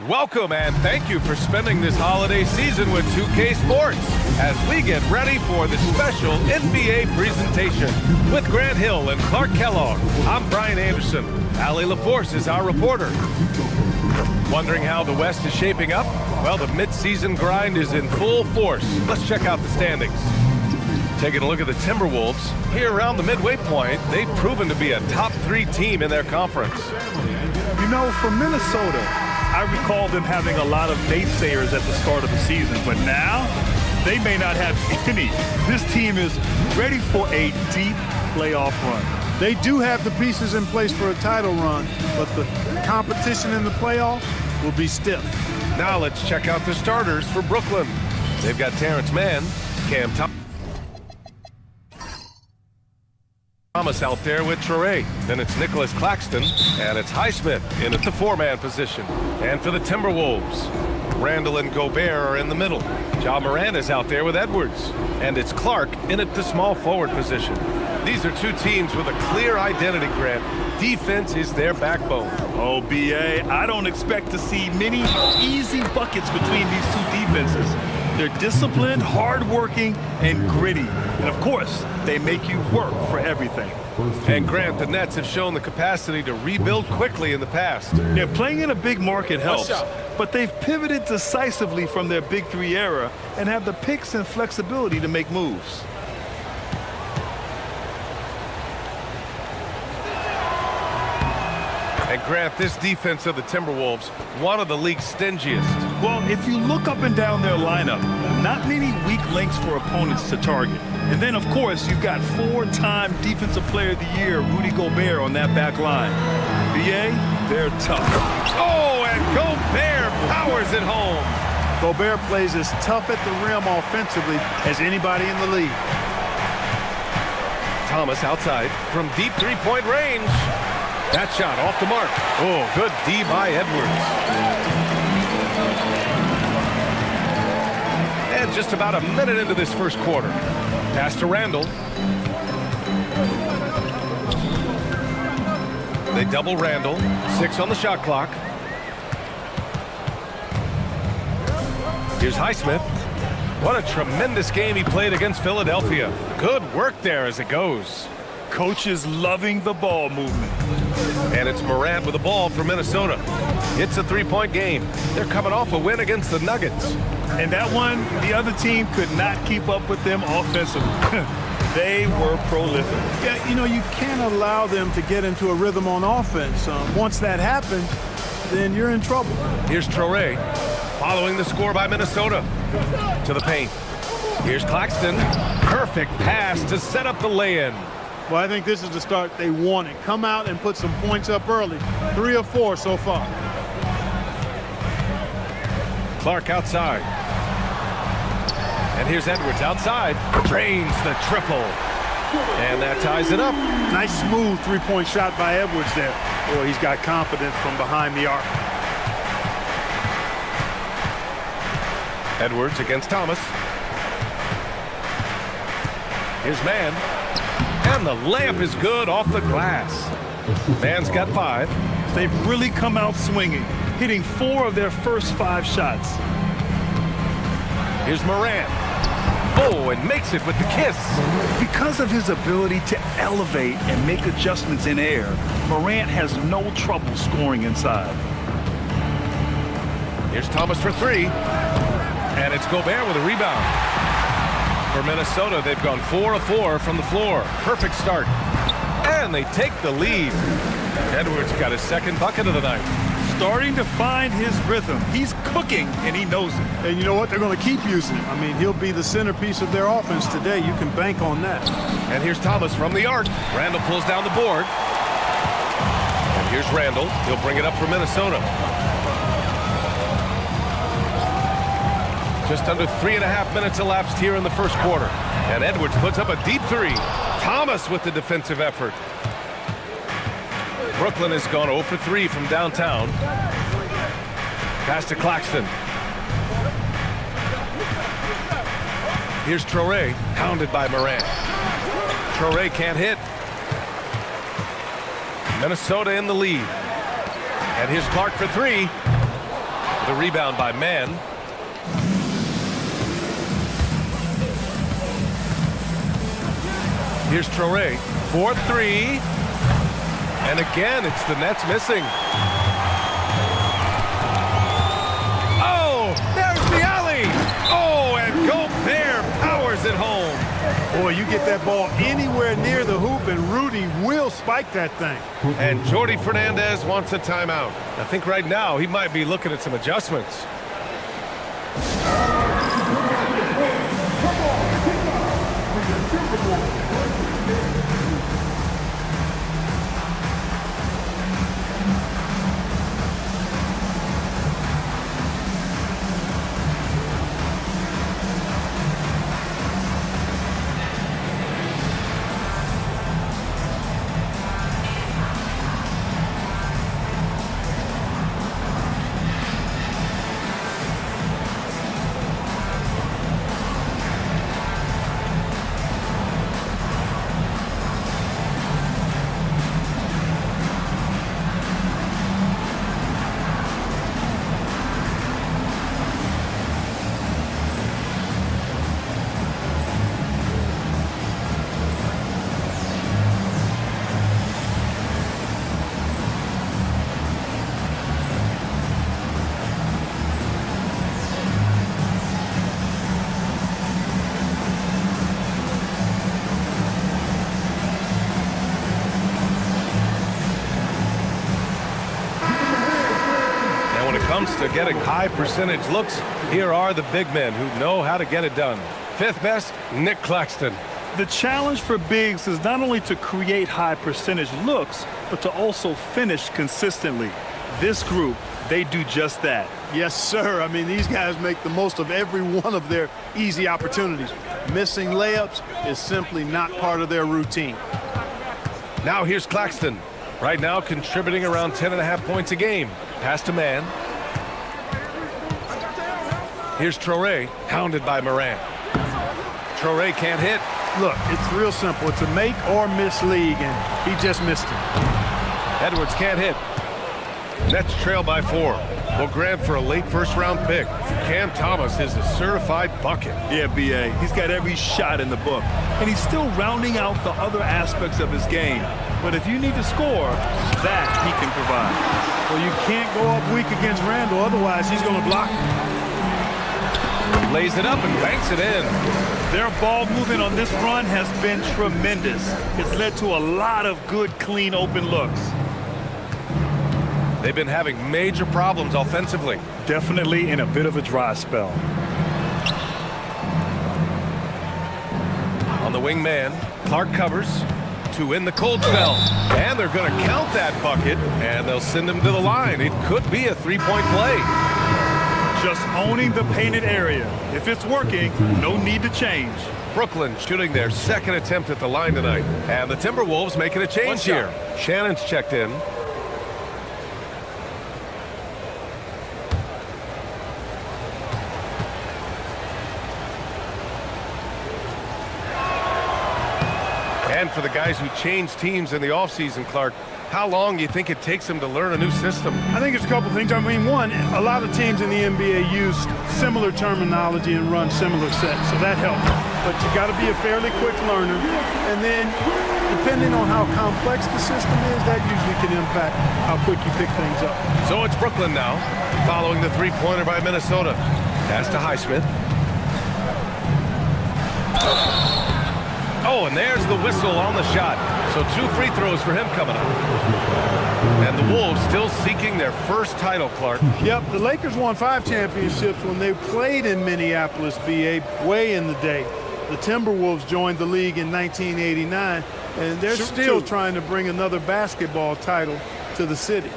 Welcome and thank you for spending this holiday season with 2K Sports as we get ready for the special NBA presentation. With Grant Hill and Clark Kellogg, I'm Brian Anderson. Allie LaForce is our reporter. Wondering how the West is shaping up? Well, the midseason grind is in full force. Let's check out the standings. Taking a look at the Timberwolves, here around the midway point, they've proven to be a top 3 team in their conference. You know, for Minnesota, I recall them having a lot of naysayers at the start of the season, but now they may not have any. This team is ready for a deep playoff run. They do have the pieces in place for a title run, but the competition in the playoff will be stiff. Now let's check out the starters for Brooklyn. They've got Terrence Mann, Cam Thomas out there with Traore. Then it's Nicholas Claxton, and it's Highsmith in at the 4-man position. And for the Timberwolves, Randall and Gobert are in the middle. Ja Morant is out there with Edwards. And it's Clark in at the small forward position. These are 2 teams with a clear identity, Grant. Defense is their backbone. Oh, B.A., I don't expect to see many easy buckets between these 2 defenses. They're disciplined, hardworking, and gritty. And, of course, they make you work for everything. And, Grant, the Nets have shown the capacity to rebuild quickly in the past. Yeah, playing in a big market helps, but they've pivoted decisively from their Big 3 era and have the picks and flexibility to make moves. And Grant, this defense of the Timberwolves, one of the league's stingiest. Well, if you look up and down their lineup, not many weak links for opponents to target. And then, of course, you've got 4-time Defensive Player of the Year, Rudy Gobert, on that back line. B.A., they're tough. Oh, and Gobert powers it home. Gobert plays as tough at the rim offensively as anybody in the league. Thomas outside from deep 3-point range. That shot off the mark. Oh, good D by Edwards. And just about a minute into this first quarter. Pass to Randall. They double Randall. 6 on the shot clock. Here's Highsmith. What a tremendous game he played against Philadelphia. Good work there as it goes. Coach is loving the ball movement. And it's Morant with the ball for Minnesota. It's a 3-point game. They're coming off a win against the Nuggets. And that one, the other team could not keep up with them offensively. They were prolific. Yeah, you know, you can't allow them to get into a rhythm on offense. Once that happens, then you're in trouble. Here's Traore following the score by Minnesota. To the paint. Here's Claxton. Perfect pass to set up the lay-in. Well, I think this is the start they wanted. Come out and put some points up early. 3 or 4 so far. Clark outside. And here's Edwards outside. Drains the triple. And that ties it up. Nice smooth 3-point shot by Edwards there. Boy, he's got confidence from behind the arc. Edwards against Thomas. Here's Mann. And the layup is good off the glass. Mann's got 5. They've really come out swinging, hitting 4 of their first 5 shots. Here's Morant. Oh, and makes it with the kiss. Because of his ability to elevate and make adjustments in air, Morant has no trouble scoring inside. Here's Thomas for 3. And it's Gobert with a rebound. For Minnesota, they've gone 4 of 4 from the floor. Perfect start. And they take the lead. Edwards got his 2nd bucket of the night. Starting to find his rhythm. He's cooking, and he knows it. And you know what? They're going to keep using him. I mean, he'll be the centerpiece of their offense today. You can bank on that. And here's Thomas from the arc. Randall pulls down the board. And here's Randall. He'll bring it up for Minnesota. Just under 3.5 minutes elapsed here in the first quarter. And Edwards puts up a deep 3. Thomas with the defensive effort. Brooklyn has gone 0 for 3 from downtown. Pass to Claxton. Here's Traore, pounded by Morant. Traore can't hit. Minnesota in the lead. And here's Clark for 3. The rebound by Mann. Here's Traoré, 4-3. And again, it's the Nets missing. Oh, there's the alley. Oh, and Gobert powers it home. Boy, you get that ball anywhere near the hoop, and Rudy will spike that thing. And Jordi Fernandez wants a timeout. I think right now he might be looking at some adjustments. Comes to getting high percentage looks, here are the big men who know how to get it done. Fifth best, Nick Claxton. The challenge for bigs is not only to create high percentage looks, but to also finish consistently. This group, they do just that. Yes, sir. I mean, these guys make the most of every one of their easy opportunities. Missing layups is simply not part of their routine. Now here's Claxton. Right now contributing around 10.5 points a game. Pass to Mann. Here's Traoré, hounded by Morant. Traoré can't hit. Look, it's real simple. It's a make or miss league, and he just missed it. Edwards can't hit. Nets trail by 4. Will grant for a late first-round pick. Cam Thomas is a certified bucket. Yeah, B.A. He's got every shot in the book. And he's still rounding out the other aspects of his game. But if you need to score, that he can provide. Well, you can't go up weak against Randall, otherwise he's going to block. Lays it up and banks it in. Their ball movement on this run has been tremendous. It's led to a lot of good, clean, open looks. They've been having major problems offensively. Definitely in a bit of a dry spell. On the wing man, Clark covers to win the cold spell. And they're going to count that bucket, and they'll send him to the line. It could be a three-point play. Just owning the painted area. If it's working, no need to change. Brooklyn shooting their second attempt at the line tonight. And the Timberwolves making a change here. Shannon's checked in. And for the guys who changed teams in the offseason, Clark, how long do you think it takes them to learn a new system? I think it's a couple things. I mean, one, a lot of teams in the NBA use similar terminology and run similar sets, so that helps. But you got to be a fairly quick learner. And then, depending on how complex the system is, that usually can impact how quick you pick things up. So it's Brooklyn now, following the three-pointer by Minnesota. Pass to Highsmith. Oh, and there's the whistle on the shot. So 2 free throws for him coming up. And the Wolves still seeking their first title, Clark. Yep, the Lakers won 5 championships when they played in Minneapolis, BA, way in the day. The Timberwolves joined the league in 1989, and they're still trying to bring another basketball title to the city.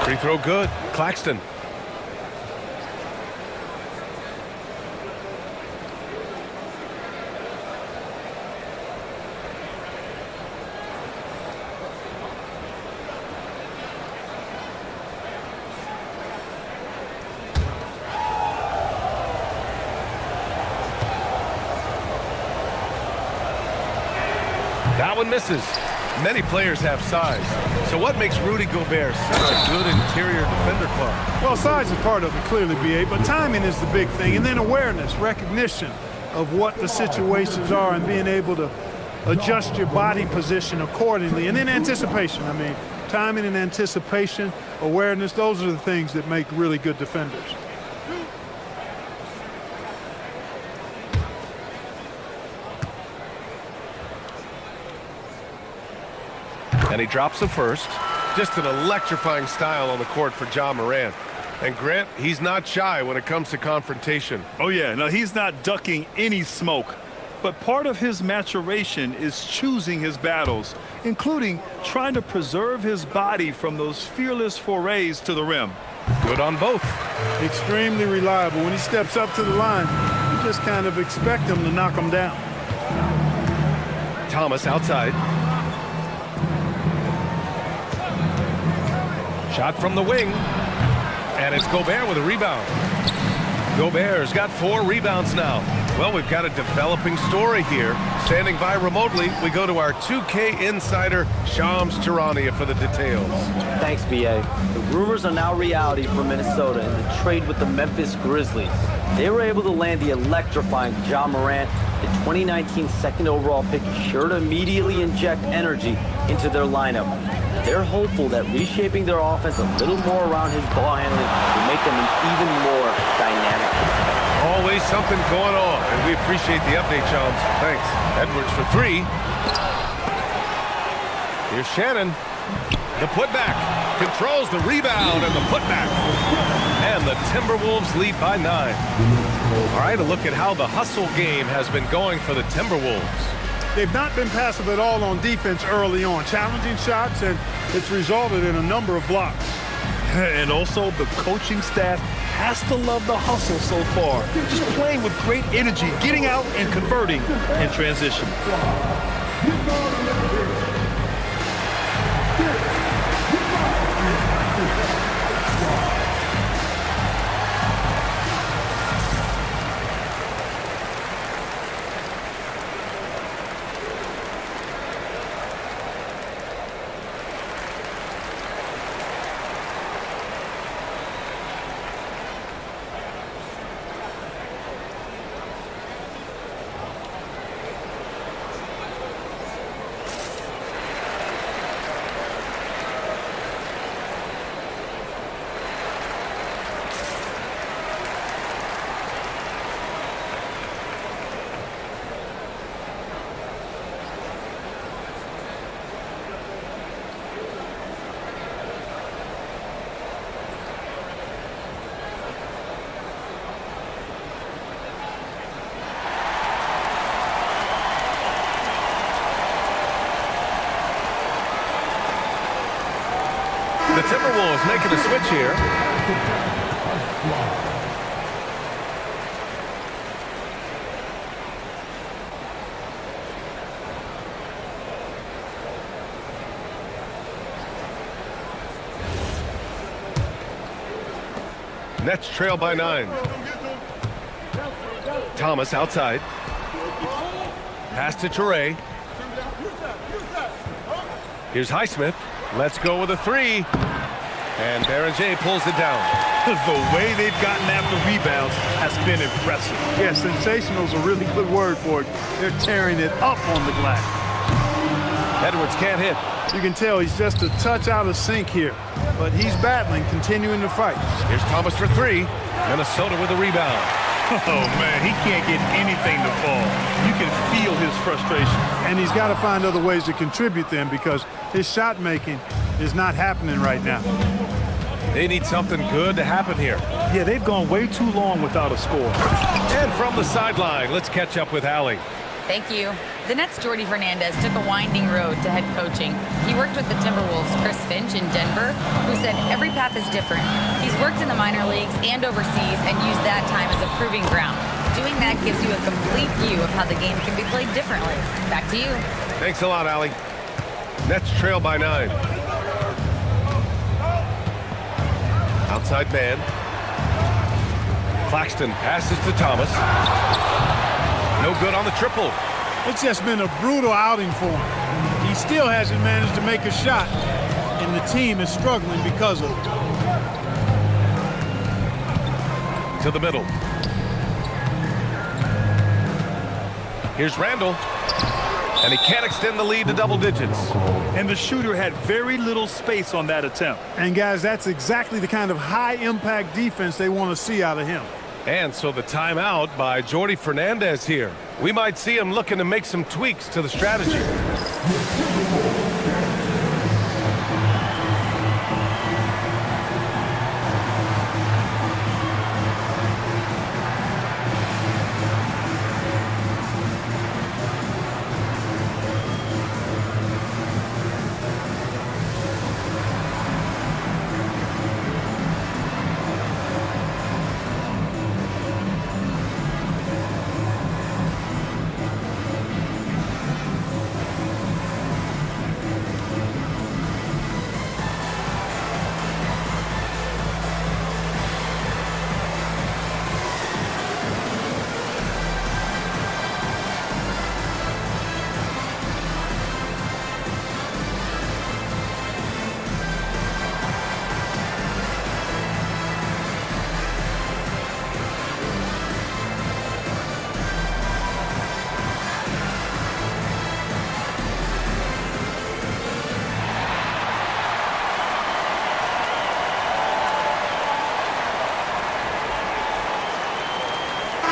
Free throw good. Claxton. That one misses. Many players have size. So what makes Rudy Gobert such a good interior defender, Clark? Well, size is part of it, clearly, B.A., but timing is the big thing. And then awareness, recognition of what the situations are and being able to adjust your body position accordingly. And then anticipation. I mean, timing and anticipation, awareness, those are the things that make really good defenders. And he drops the first. Just an electrifying style on the court for Ja Morant. And Grant, he's not shy when it comes to confrontation. Oh, yeah. No, he's not ducking any smoke. But part of his maturation is choosing his battles, including trying to preserve his body from those fearless forays to the rim. Good on both. Extremely reliable. When he steps up to the line, you just kind of expect him to knock him down. Thomas outside. Shot from the wing. And it's Gobert with a rebound. Gobert's got 4 rebounds now. Well, we've got a developing story here. Standing by remotely, we go to our 2K insider, Shams Charania, for the details. Thanks, B.A. The rumors are now reality for Minnesota in the trade with the Memphis Grizzlies. They were able to land the electrifying Ja Morant. The 2019 second overall pick is sure to immediately inject energy into their lineup. They're hopeful that reshaping their offense a little more around his ball handling will make them an even more dynamic. Always something going on, and we appreciate the update, Shams. Thanks. Edwards for 3. Here's Shannon. The putback. Controls the rebound and the putback. And the Timberwolves lead by 9. All right, a look at how the hustle game has been going for the Timberwolves. They've not been passive at all on defense early on. Challenging shots, and it's resulted in a number of blocks. And also, the coaching staff has to love the hustle so far. Just playing with great energy, getting out and converting in transition. The Timberwolves making a switch here. Nets trail by 9. Thomas outside. Pass to Toure. Here's Highsmith. Let's go with a 3. And Berenger pulls it down. The way they've gotten after rebounds has been impressive. Yeah, sensational is a really good word for it. They're tearing it up on the glass. Edwards can't hit. You can tell he's just a touch out of sync here, but he's battling, continuing to fight. Here's Thomas for 3. Minnesota with a rebound. Oh, man, he can't get anything to fall. You can feel his frustration. And he's got to find other ways to contribute then, because his shot making is not happening right now. They need something good to happen here. Yeah, they've gone way too long without a score. And from the sideline, let's catch up with Allie. Thank you. The Nets' Jordi Fernandez took a winding road to head coaching. He worked with the Timberwolves' Chris Finch in Denver, who said every path is different. He's worked in the minor leagues and overseas and used that time as a proving ground. Doing that gives you a complete view of how the game can be played differently. Back to you. Thanks a lot, Allie. Nets trail by 9. Outside man. Claxton passes to Thomas. No good on the triple. It's just been a brutal outing for him. He still hasn't managed to make a shot, and the team is struggling because of it. To the middle. Here's Randall. And he can't extend the lead to double digits. And the shooter had very little space on that attempt. And guys, that's exactly the kind of high-impact defense they want to see out of him. And so the timeout by Jordi Fernandez here. We might see him looking to make some tweaks to the strategy.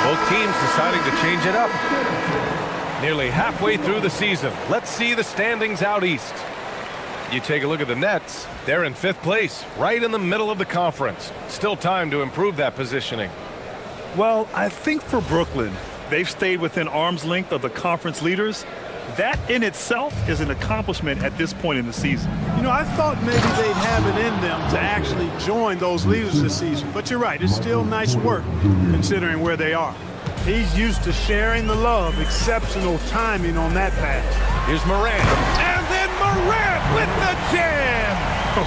Both teams deciding to change it up. Nearly halfway through the season. Let's see the standings out east. You take a look at the Nets. They're in 5th place, right in the middle of the conference. Still time to improve that positioning. Well, I think for Brooklyn, they've stayed within arm's length of the conference leaders. That in itself is an accomplishment at this point in the season. You know, I thought maybe they'd have it in them to actually join those leaders this season. But you're right, it's still nice work considering where they are. He's used to sharing the love. Exceptional timing on that pass. Here's Morant. And then Morant with the jam!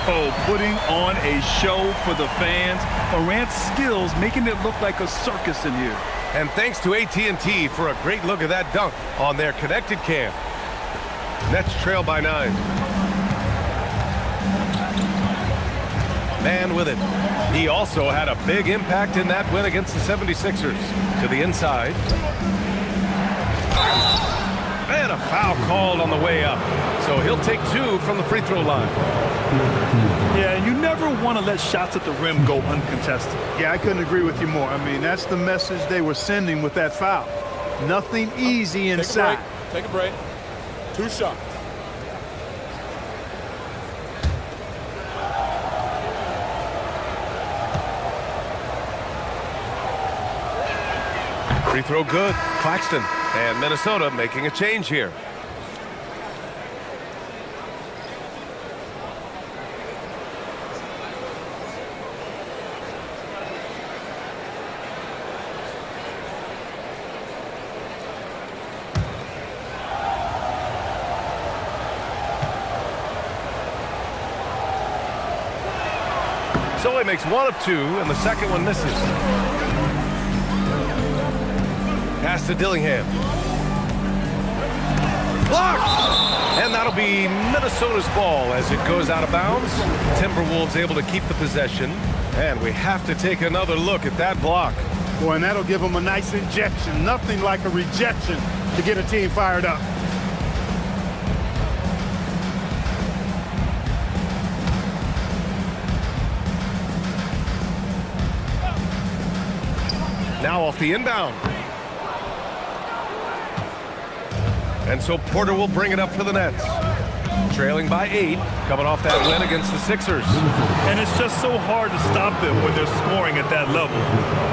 Oh, putting on a show for the fans. Morant's skills making it look like a circus in here. And thanks to AT&T for a great look at that dunk on their connected cam. Nets trail by 9. Man with it. He also had a big impact in that win against the 76ers. To the inside. And a foul called on the way up. So he'll take 2 from the free throw line. Yeah, you never want to let shots at the rim go uncontested. Yeah, I couldn't agree with you more. I mean, that's the message they were sending with that foul. Nothing easy inside. Take a break. 2 shots. Free throw good. Claxton. And Minnesota making a change here. So he makes 1 of 2, and the second one misses. Pass to Dillingham. Blocked! And that'll be Minnesota's ball as it goes out of bounds. Timberwolves able to keep the possession. And we have to take another look at that block. Boy, and that'll give them a nice injection. Nothing like a rejection to get a team fired up. Now off the inbound. And so Porter will bring it up for the Nets. Trailing by 8, coming off that win against the Sixers. And it's just so hard to stop them when they're scoring at that level.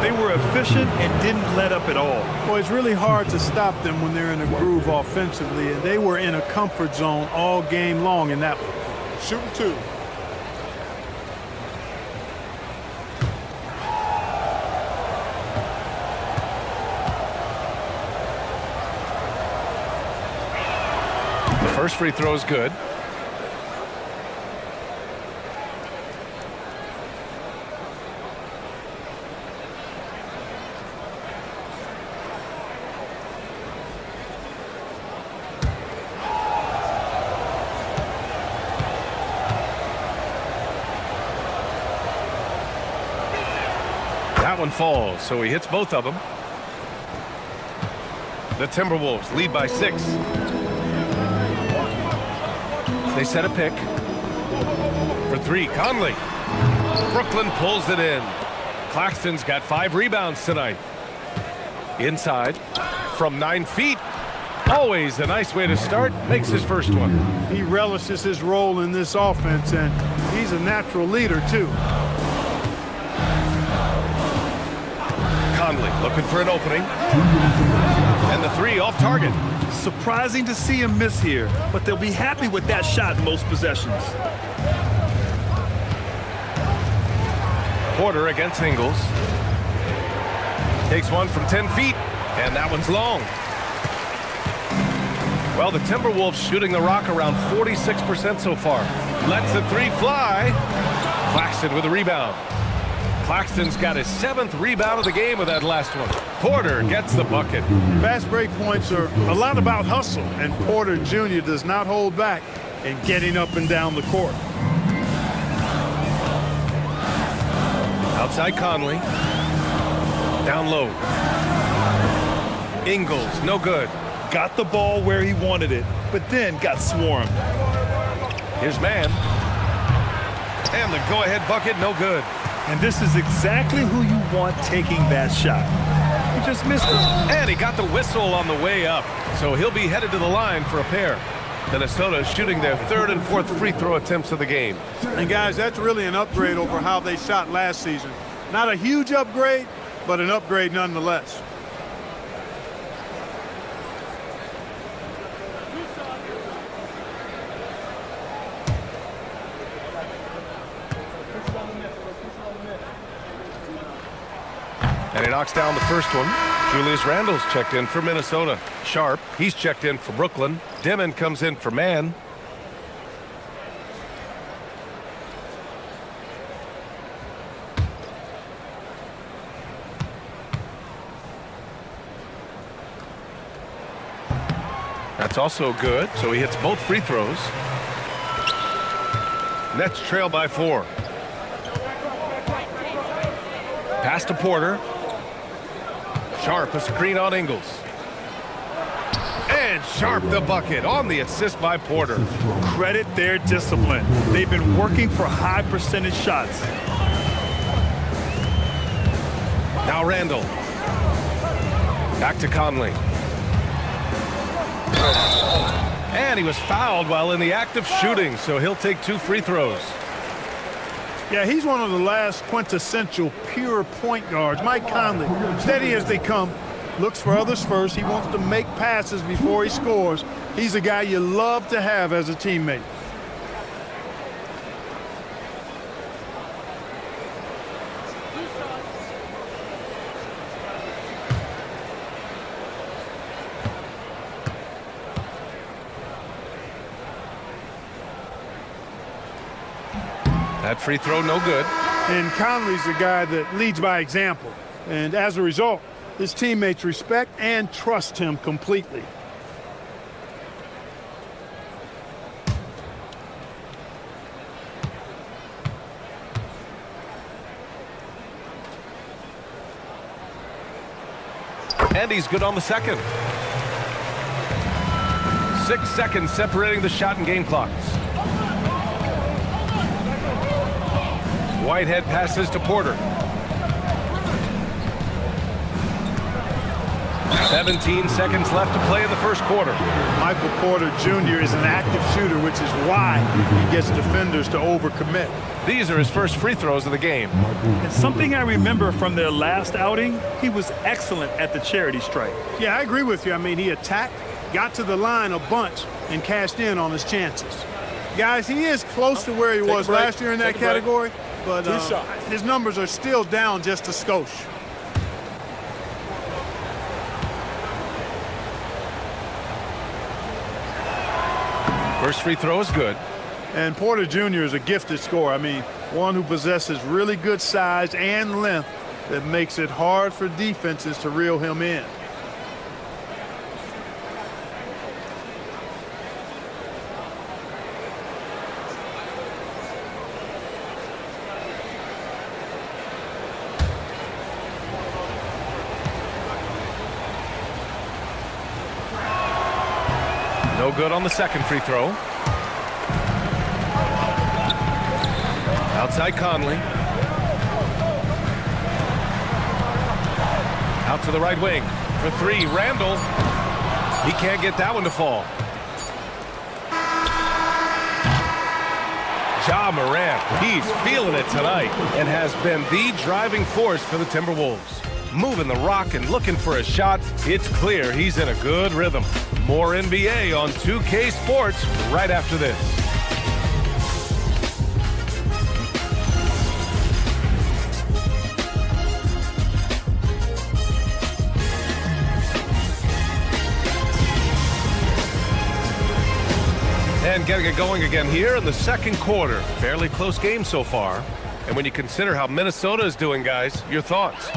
They were efficient and didn't let up at all. Boy, it's really hard to stop them when they're in a groove offensively, and they were in a comfort zone all game long in that one. Shooting 2. First free throw is good. That one falls, so he hits both of them. The Timberwolves lead by 6. They set a pick. For 3, Conley. Brooklyn pulls it in. Claxton's got 5 rebounds tonight. Inside from 9 feet. Always a nice way to start. Makes his first one. He relishes his role in this offense, and he's a natural leader, too. Conley looking for an opening. And the 3 off target. Surprising to see him miss here, but they'll be happy with that shot in most possessions. Porter against Ingles. Takes one from 10 feet, and that one's long. Well, the Timberwolves shooting the rock around 46% so far. Lets the 3 fly. Claxton with a rebound. Claxton's got his 7th rebound of the game with that last one. Porter gets the bucket. Fast break points are a lot about hustle, and Porter Jr. does not hold back in getting up and down the court. Outside Conley. Down low. Ingles, no good. Got the ball where he wanted it, but then got swarmed. Here's man. And the go-ahead bucket, no good. And this is exactly who you want taking that shot. He just missed it. And he got the whistle on the way up. So he'll be headed to the line for a pair. Minnesota shooting their 3rd and 4th free throw attempts of the game. And guys, that's really an upgrade over how they shot last season. Not a huge upgrade, but an upgrade nonetheless. And he knocks down the first one. Julius Randle's checked in for Minnesota. Sharp, he's checked in for Brooklyn. Dimon comes in for man. That's also good, so he hits both free throws. Nets trail by 4. Pass to Porter. Sharp, a screen on Ingles. And Sharp the bucket on the assist by Porter. Credit their discipline. They've been working for high percentage shots. Now Randle. Back to Conley. And he was fouled while in the act of shooting, so he'll take 2 free throws. Yeah, he's one of the last quintessential pure point guards. Mike Conley, steady as they come, looks for others first. He wants to make passes before he scores. He's a guy you love to have as a teammate. That free throw, no good. And Conley's a guy that leads by example. And as a result, his teammates respect and trust him completely. And he's good on the second. 6 seconds separating the shot and game clocks. Whitehead passes to Porter. 17 seconds left to play in the first quarter. Michael Porter Jr. is an active shooter, which is why he gets defenders to overcommit. These are his first free throws of the game. And something I remember from their last outing, he was excellent at the charity stripe. Yeah, I agree with you. I mean, he attacked, got to the line a bunch, and cashed in on his chances. Guys, he is close to where he was last year in that category, but his numbers are still down just a skosh. First free throw is good. And Porter Jr. is a gifted scorer. I mean, one who possesses really good size and length that makes it hard for defenses to reel him in. No good on the second free throw. Outside Conley. Out to the right wing. For three, Randall. He can't get that one to fall. Ja Morant, he's feeling it tonight and has been the driving force for the Timberwolves. Moving the rock and looking for a shot, it's clear he's in a good rhythm. More NBA on 2K Sports right after this. And getting it going again here in the second quarter. Fairly close game so far. And when you consider how Minnesota is doing, guys, your thoughts?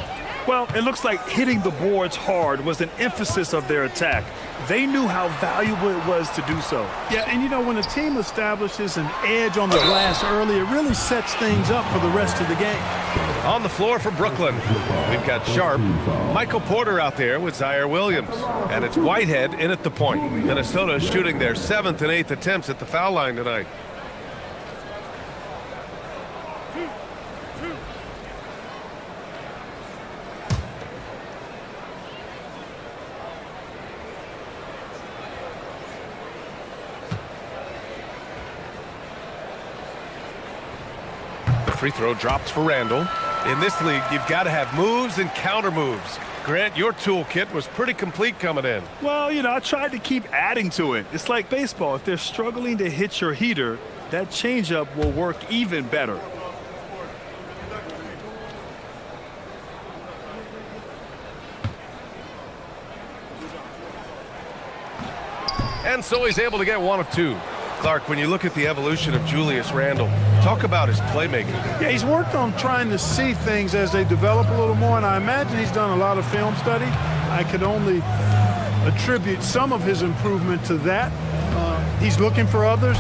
Well, it looks like hitting the boards hard was an emphasis of their attack. They knew how valuable it was to do so. Yeah, and you know, when a team establishes an edge on the glass early, it really sets things up for the rest of the game. On the floor for Brooklyn, we've got Sharp, Michael Porter out there with Zaire Williams, and it's Whitehead in at the point. Minnesota shooting their 7th and 8th attempts at the foul line tonight. Free throw drops for Randall. In this league, you've got to have moves and counter moves. Grant, your toolkit was pretty complete coming in. Well, you know, I tried to keep adding to it. It's like baseball. If they're struggling to hit your heater, that changeup will work even better. And so he's able to get one of two. Clark, when you look at the evolution of Julius Randle, talk about his playmaking. Yeah, he's worked on trying to see things as they develop a little more, and I imagine he's done a lot of film study. I could only attribute some of his improvement to that. He's looking for others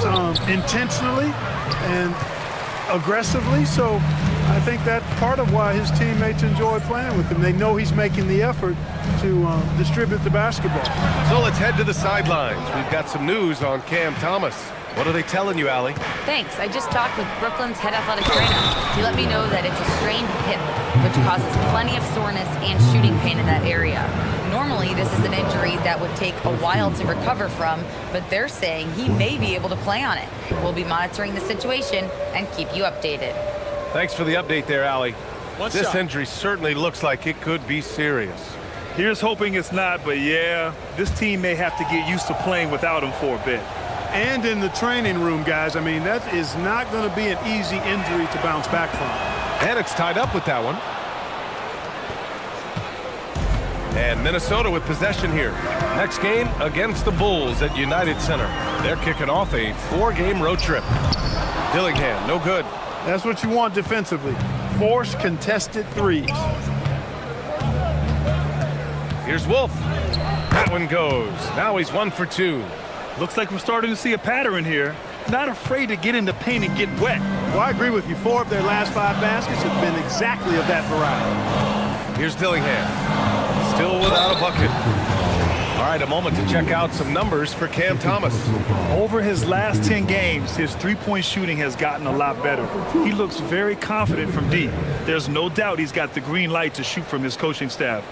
intentionally and aggressively, so I think that's part of why his teammates enjoy playing with him. They know he's making the effort to distribute the basketball. So let's head to the sidelines. We've got some news on Cam Thomas. What are they telling you, Allie? Thanks. I just talked with Brooklyn's head athletic trainer. He let me know that it's a strained hip, which causes plenty of soreness and shooting pain in that area. Normally, this is an injury that would take a while to recover from, but they're saying he may be able to play on it. We'll be monitoring the situation and keep you updated. Thanks for the update there, Allie. This shot. injury certainly looks like it could be serious. Here's hoping it's not, but yeah, this team may have to get used to playing without him for a bit. And in the training room, guys, I mean, that is not going to be an easy injury to bounce back from. And it's tied up with that one. And Minnesota with possession here. Next game against the Bulls at United Center. They're kicking off a 4-game road trip. Dillingham, no good. That's what you want defensively. Force contested threes. Here's Wolf. That one goes. Now he's 1 for 2. Looks like we're starting to see a pattern here. Not afraid to get in the paint and get wet. Well, I agree with you. 4 of their last 5 baskets have been exactly of that variety. Here's Dillingham. Still without a bucket. All right, a moment to check out some numbers for Cam Thomas. Over his last 10 games, his three-point shooting has gotten a lot better. He looks very confident from deep. There's no doubt he's got the green light to shoot from his coaching staff.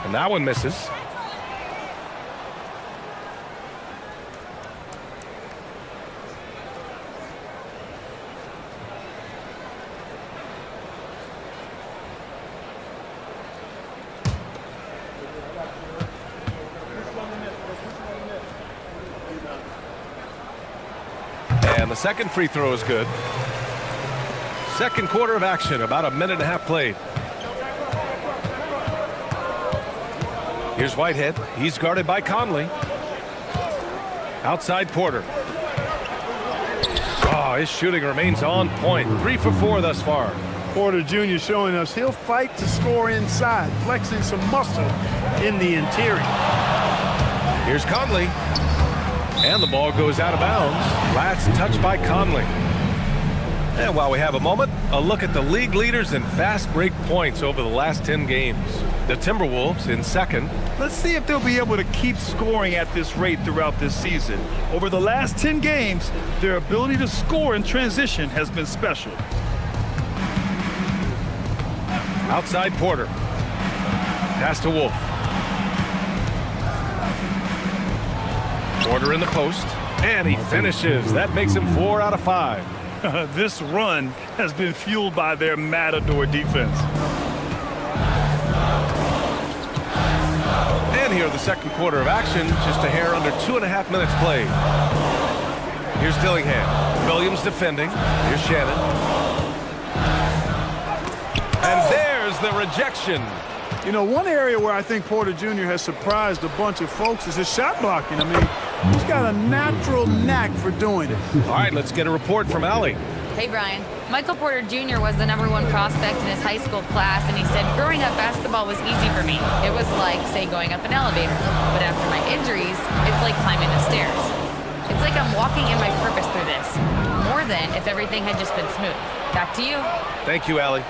And that one misses. And the second free throw is good. Second quarter of action, about a minute and a half played. Here's Whitehead. He's guarded by Conley. Outside Porter. Oh, his shooting remains on point. 3 for 4 thus far. Porter Jr. showing us he'll fight to score inside, flexing some muscle in the interior. Here's Conley. And the ball goes out of bounds. Last touch by Conley. And while we have a moment, a look at the league leaders in fast break points over the last 10 games. The Timberwolves in second. Let's see if they'll be able to keep scoring at this rate throughout this season. Over the last 10 games, their ability to score in transition has been special. Outside Porter. Pass to Wolf. Porter in the post. And he finishes. That makes him 4 out of 5. This run has been fueled by their Matador defense. And here the second quarter of action, just a hair under 2.5 minutes played. Here's Dillingham. Williams defending. Here's Shannon. And there's the rejection. You know, one area where I think Porter Jr. has surprised a bunch of folks is his shot blocking. I mean, he's got a natural knack for doing it. All right, let's get a report from Allie. Hey, Brian. Michael Porter Jr. was the #1 prospect in his high school class, and he said, growing up, basketball was easy for me. It was like, say, going up an elevator. But after my injuries, it's like climbing the stairs. It's like I'm walking in my purpose through this, more than if everything had just been smooth. Back to you. Thank you, Allie.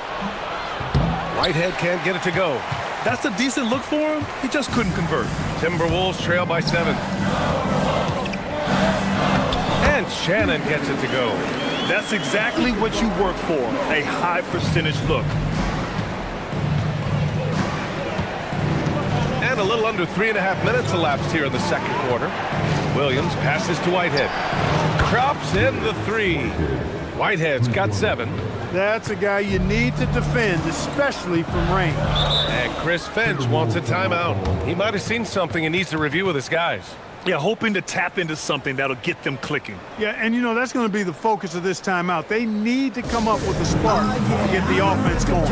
Whitehead can't get it to go. That's a decent look for him. He just couldn't convert. Timberwolves trail by 7. And Shannon gets it to go. That's exactly what you work for, a high percentage look. And a little under 3.5 minutes elapsed here in the second quarter. Williams passes to Whitehead. Drops in the 3. Whitehead's got 7. That's a guy you need to defend, especially from range. And Chris Finch wants a timeout. He might have seen something and needs to review with his guys. Yeah, hoping to tap into something that'll get them clicking. Yeah, and you know, that's going to be the focus of this timeout. They need to come up with a spark to get the offense going.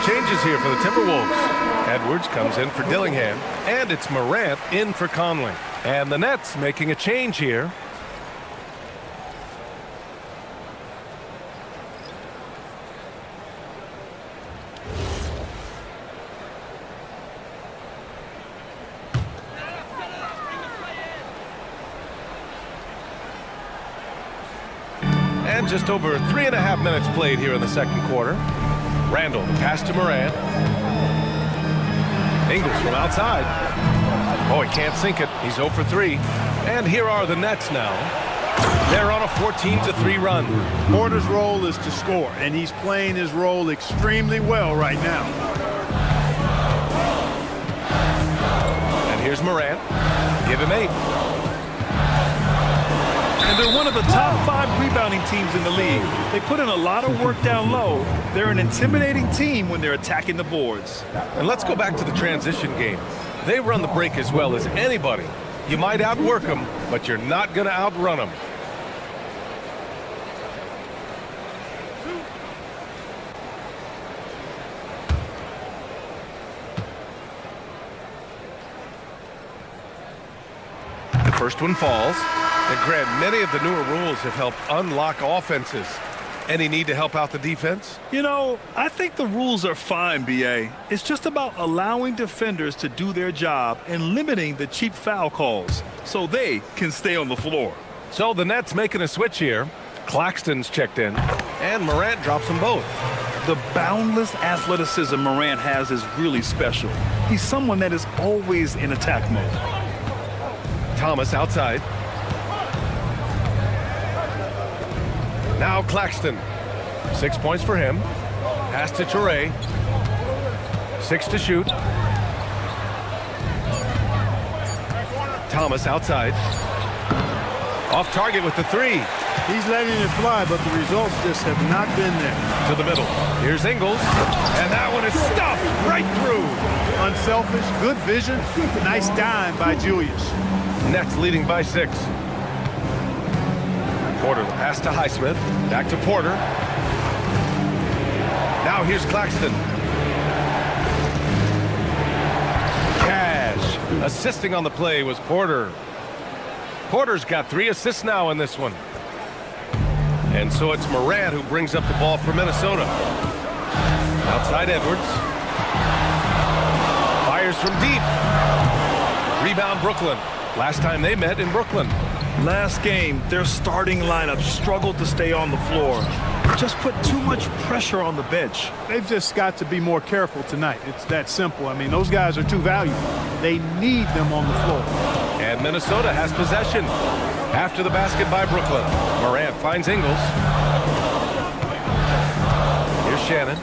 Changes here for the Timberwolves. Edwards comes in for Dillingham, and it's Morant in for Conley. And the Nets making a change here. And just over 3.5 minutes played here in the second quarter. Randall, pass to Morant. Ingles from outside. Oh, he can't sink it. He's 0 for 3. And here are the Nets now. They're on a 14-3 run. Porter's role is to score, and he's playing his role extremely well right now. And here's Morant. Give him 8. And they're one of the top 5 rebounding teams in the league. They put in a lot of work down low. They're an intimidating team when they're attacking the boards. And let's go back to the transition game. They run the break as well as anybody. You might outwork them, but you're not going to outrun them. The first one falls. And Grant, many of the newer rules have helped unlock offenses. Any need to help out the defense? You know, I think the rules are fine, B.A. It's just about allowing defenders to do their job and limiting the cheap foul calls so they can stay on the floor. So the Nets making a switch here. Claxton's checked in, and Morant drops them both. The boundless athleticism Morant has is really special. He's someone that is always in attack mode. Thomas outside. Now Claxton. 6 points for him. Pass to Toure. 6 to shoot. Thomas outside. Off target with the 3. He's letting it fly, but the results just have not been there. To the middle. Here's Ingles. And that one is stuffed right through. Unselfish, good vision. Nice dime by Julius. Nets leading by 6. Porter, the pass to Highsmith. Back to Porter. Now here's Claxton. Cash. Assisting on the play was Porter. Porter's got 3 assists now in this one. And so it's Morant who brings up the ball for Minnesota. Outside Edwards. Fires from deep. Rebound Brooklyn. Last time they met in Brooklyn. Last game, their starting lineup struggled to stay on the floor. Just put too much pressure on the bench. They've just got to be more careful tonight. It's that simple. I mean, those guys are too valuable. They need them on the floor. And Minnesota has possession. After the basket by Brooklyn. Morant finds Ingles. Here's Shannon.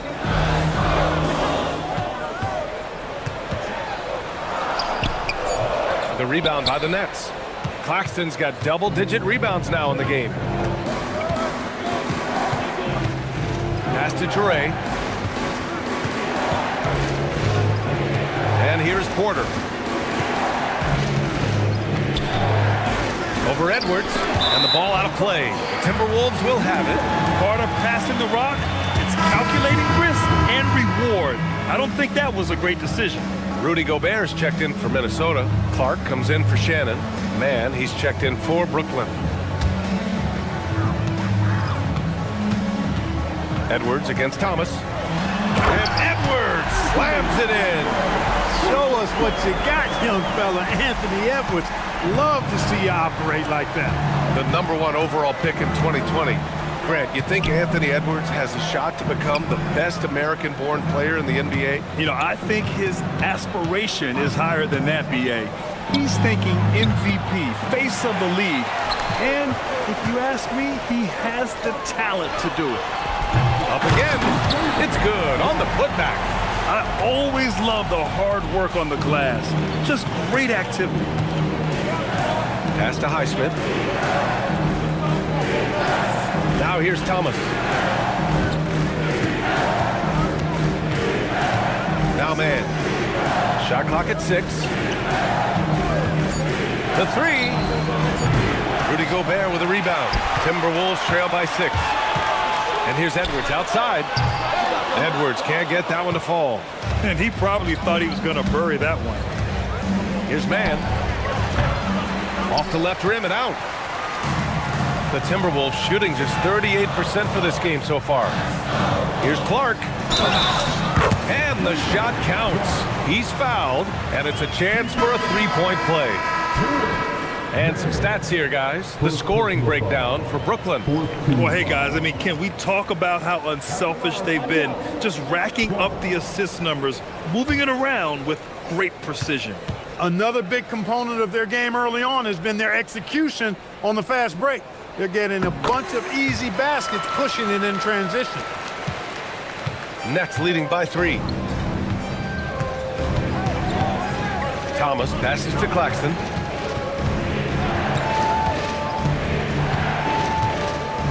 The rebound by the Nets. Claxton's got double-digit rebounds now in the game. Pass to Toure. And here's Porter. Over Edwards, and the ball out of play. The Timberwolves will have it. Part of passing the rock, it's calculating risk and reward. I don't think that was a great decision. Rudy Gobert's checked in for Minnesota. Clark comes in for Shannon. Man, he's checked in for Brooklyn. Edwards against Thomas. And Edwards slams it in. Show us what you got, young fella. Anthony Edwards. Love to see you operate like that. The #1 overall pick in 2020. Grant, you think Anthony Edwards has a shot to become the best American-born player in the NBA? You know, I think his aspiration is higher than that, B.A. He's thinking MVP, face of the league. And if you ask me, he has the talent to do it. Up again. It's good on the putback. I always love the hard work on the glass. Just great activity. Pass to Highsmith. Now here's Thomas. Now man. Shot clock at 6. The 3. Rudy Gobert with a rebound. Timberwolves trail by 6. And here's Edwards outside. Edwards can't get that one to fall. And he probably thought he was going to bury that one. Here's man. Off the left rim and out. The Timberwolves shooting just 38% for this game so far. Here's Clark. And the shot counts. He's fouled, and it's a chance for a three-point play. And some stats here, guys. The scoring breakdown for Brooklyn. Well, hey, guys, I mean, can we talk about how unselfish they've been? Just racking up the assist numbers, moving it around with great precision. Another big component of their game early on has been their execution on the fast break. They're getting a bunch of easy baskets, pushing it in transition. Nets leading by 3. Thomas passes to Claxton.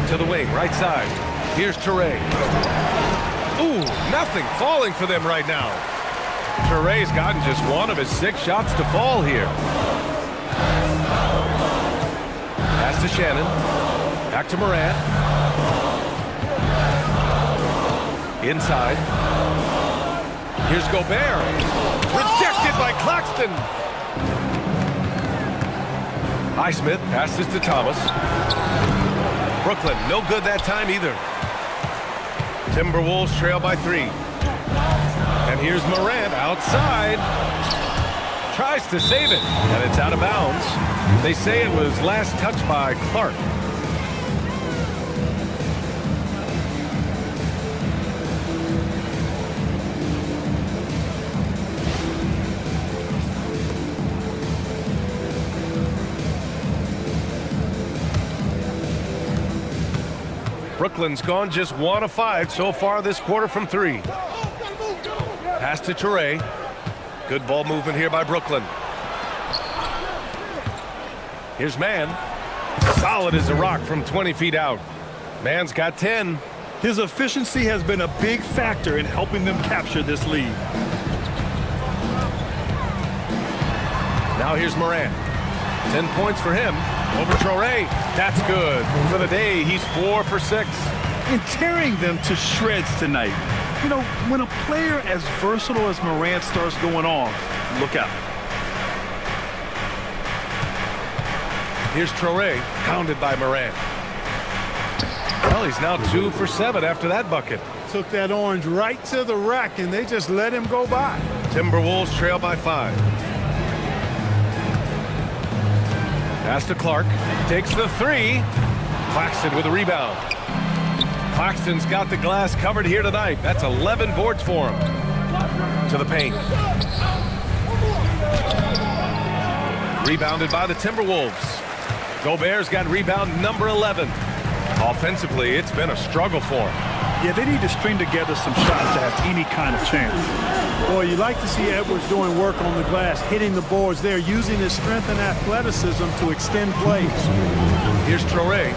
To the wing, right side. Here's Toure. Ooh, nothing falling for them right now. Toure's gotten just 1 of his 6 shots to fall here. Pass to Shannon. Back to Morant. Inside. Here's Gobert. Rejected by Claxton. Highsmith passes to Thomas. Brooklyn, no good that time either. Timberwolves trail by 3. And here's Morant outside. Tries to save it, and it's out of bounds. They say it was last touched by Clark. Brooklyn's gone just 1 of 5 so far this quarter from 3. Pass to Toure. Good ball movement here by Brooklyn. Here's Mann. Solid as a rock from 20 feet out. Mann's got 10. His efficiency has been a big factor in helping them capture this lead. Now here's Morant. 10 points for him. Over Toure. That's good. For the day, he's 4 for 6. And tearing them to shreds tonight. You know, when a player as versatile as Morant starts going off, look out. Here's Toure, pounded by Morant. Well, he's now 2 for 7 after that bucket. Took that orange right to the rack, and they just let him go by. Timberwolves trail by 5. Pass to Clark. Takes the 3. Claxton with a rebound. Claxton's got the glass covered here tonight. That's 11 boards for him. To the paint. Rebounded by the Timberwolves. Gobert's got rebound number 11. Offensively, it's been a struggle for him. Yeah, they need to string together some shots to have any kind of chance. Boy, you like to see Edwards doing work on the glass, hitting the boards there, using his strength and athleticism to extend plays. Here's Toure.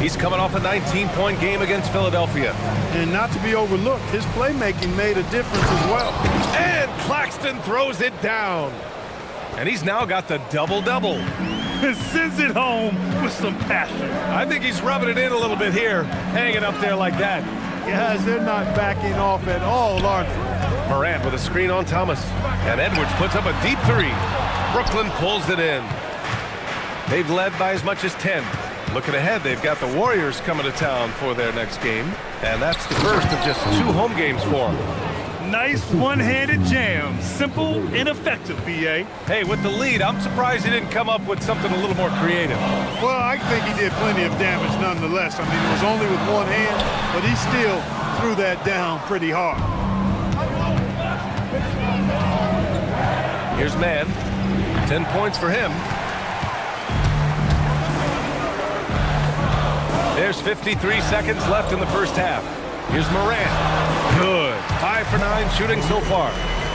He's coming off a 19-point game against Philadelphia. And not to be overlooked, his playmaking made a difference as well. And Claxton throws it down. And he's now got the double-double. And sends it home with some passion. I think he's rubbing it in a little bit here, hanging up there like that. Guys, they're not backing off at all, are they? Morant with a screen on Thomas. And Edwards puts up a deep 3. Brooklyn pulls it in. They've led by as much as 10. Looking ahead, they've got the Warriors coming to town for their next game. And that's the first of just 2 home games for them. Nice one-handed jam. Simple and effective, B.A. Hey, with the lead, I'm surprised he didn't come up with something a little more creative. Well, I think he did plenty of damage nonetheless. I mean, it was only with one hand, but he still threw that down pretty hard. Here's Mann. 10 points for him. There's 53 seconds left in the first half. Here's Morant. Good. 5 for 9 shooting so far.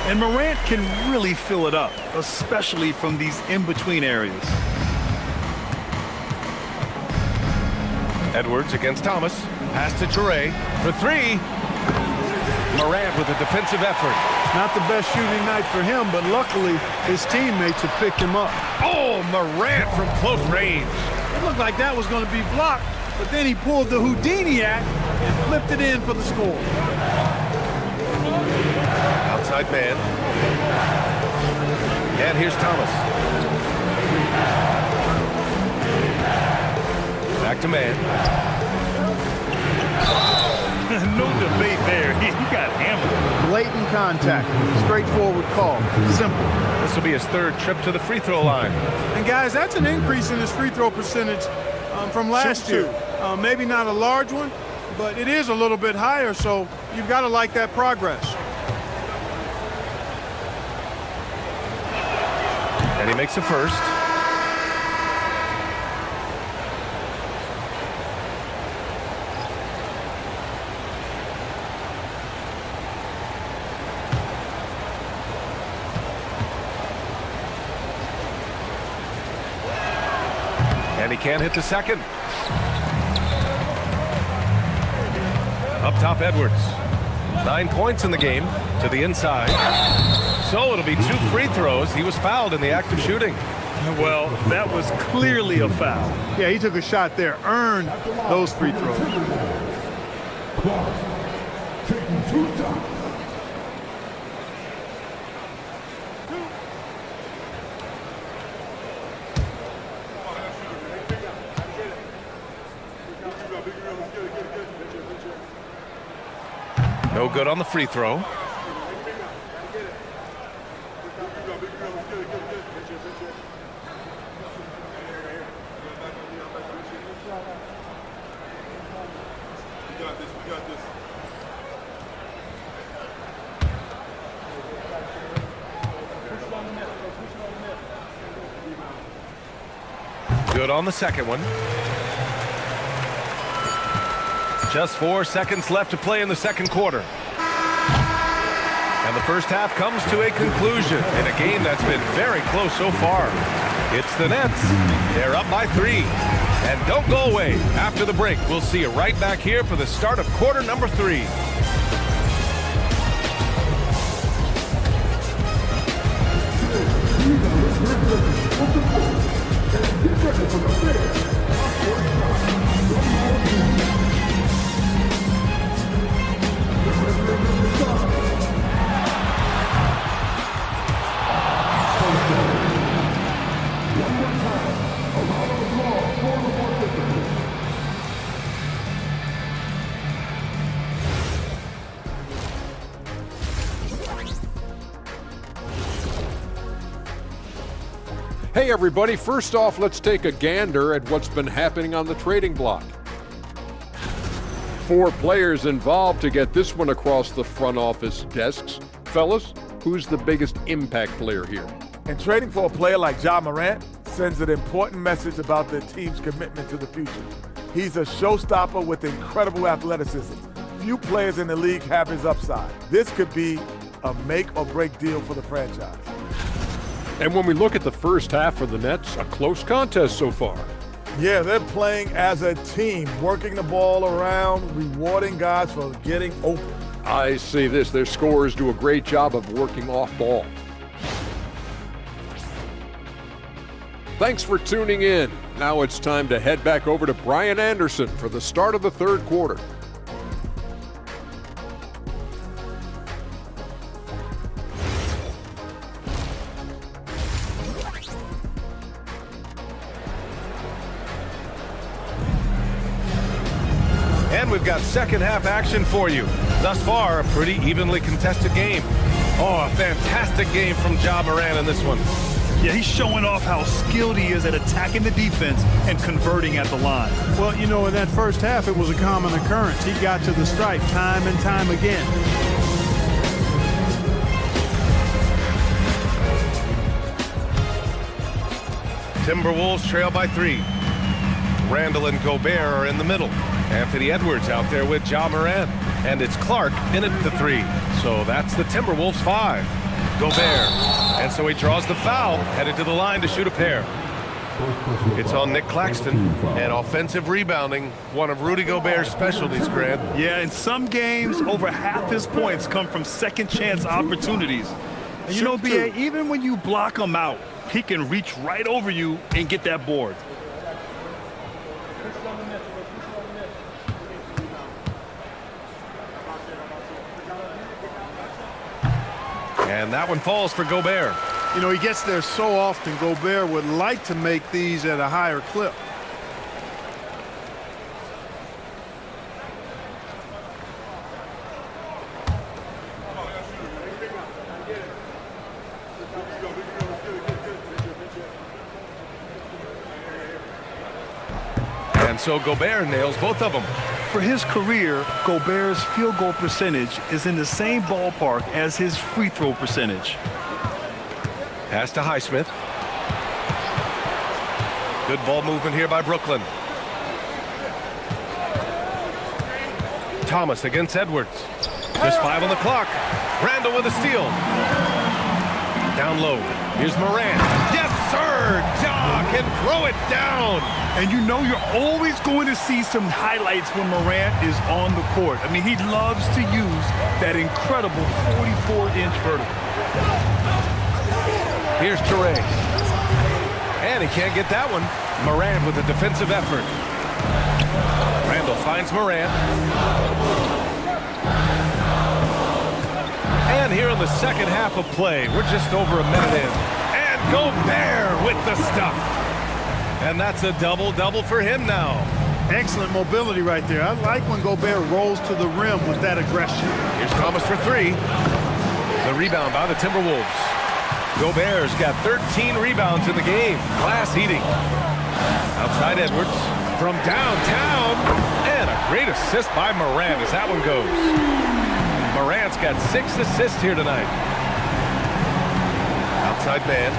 And Morant can really fill it up, especially from these in-between areas. Edwards against Thomas. Pass to Toure for 3. Morant with a defensive effort. Not the best shooting night for him, but luckily his teammates have picked him up. Oh, Morant from close range. It looked like that was going to be blocked, but then he pulled the Houdini act and flipped it in for the score. Outside man. And here's Thomas. Back to man. No debate there. He got hammered. Blatant contact. Straightforward call. Simple. This will be his 3rd trip to the free throw line. And guys, that's an increase in his free throw percentage from last year. Maybe not a large one, but it is a little bit higher, so you've got to like that progress. And he makes the first. And he can't hit the second. Up top, Edwards. 9 points in the game to the inside. So it'll be 2 free throws. He was fouled in the act of shooting. Well, that was clearly a foul. Yeah, he took a shot there, earned those free throws. No good on the free throw. Good on the second one. Just 4 seconds left to play in the second quarter. And the first half comes to a conclusion in a game that's been very close so far. It's the Nets. They're up by 3. And don't go away. After the break, we'll see you right back here for the start of quarter number 3. Hey everybody, first off, let's take a gander at what's been happening on the trading block. 4 players involved to get this one across the front office desks. Fellas, who's the biggest impact player here? And trading for a player like Ja Morant sends an important message about the team's commitment to the future. He's a showstopper with incredible athleticism. Few players in the league have his upside. This could be a make or break deal for the franchise. And when we look at the first half for the Nets, a close contest so far. Yeah, they're playing as a team, working the ball around, rewarding guys for getting open. I say this, their scorers do a great job of working off ball. Thanks for tuning in. Now it's time to head back over to Brian Anderson for the start of the third quarter. And we've got second half action for you. Thus far, a pretty evenly contested game. Oh, a fantastic game from Ja Morant in this one. Yeah, he's showing off how skilled he is at attacking the defense and converting at the line. Well, you know, in that first half, it was a common occurrence. He got to the stripe time and time again. Timberwolves trail by 3. Randall and Gobert are in the middle. Anthony Edwards out there with Ja Morant. And it's Clark in at the 3. So that's the Timberwolves 5. Gobert. And so he draws the foul, headed to the line to shoot a pair. It's on Nick Claxton. And offensive rebounding, one of Rudy Gobert's specialties, Grant. Yeah, in some games, over half his points come from second chance opportunities. And you know, B.A., even when you block him out, he can reach right over you and get that board. And that one falls for Gobert. You know, he gets there so often. Gobert would like to make these at a higher clip. And so Gobert nails both of them. For his career, Gobert's field goal percentage is in the same ballpark as his free throw percentage. Pass to Highsmith. Good ball movement here by Brooklyn. Thomas against Edwards. Just 5 on the clock. Randall with a steal. Down low. Here's Morant. Yes, sir! Ja can throw it down. And you know you're always going to see some highlights when Morant is on the court. I mean, he loves to use that incredible 44-inch vertical. Here's Toure. And he can't get that one. Morant with a defensive effort. Randall finds Morant. And here in the second half of play, we're just over a minute in. And Gobert with the stuff. And that's a double-double for him now. Excellent mobility right there. I like when Gobert rolls to the rim with that aggression. Here's Thomas for 3. The rebound by the Timberwolves. Gobert's got 13 rebounds in the game. Glass heating. Outside Edwards. From downtown. And a great assist by Morant as that one goes. Morant's got 6 assists here tonight. Outside man.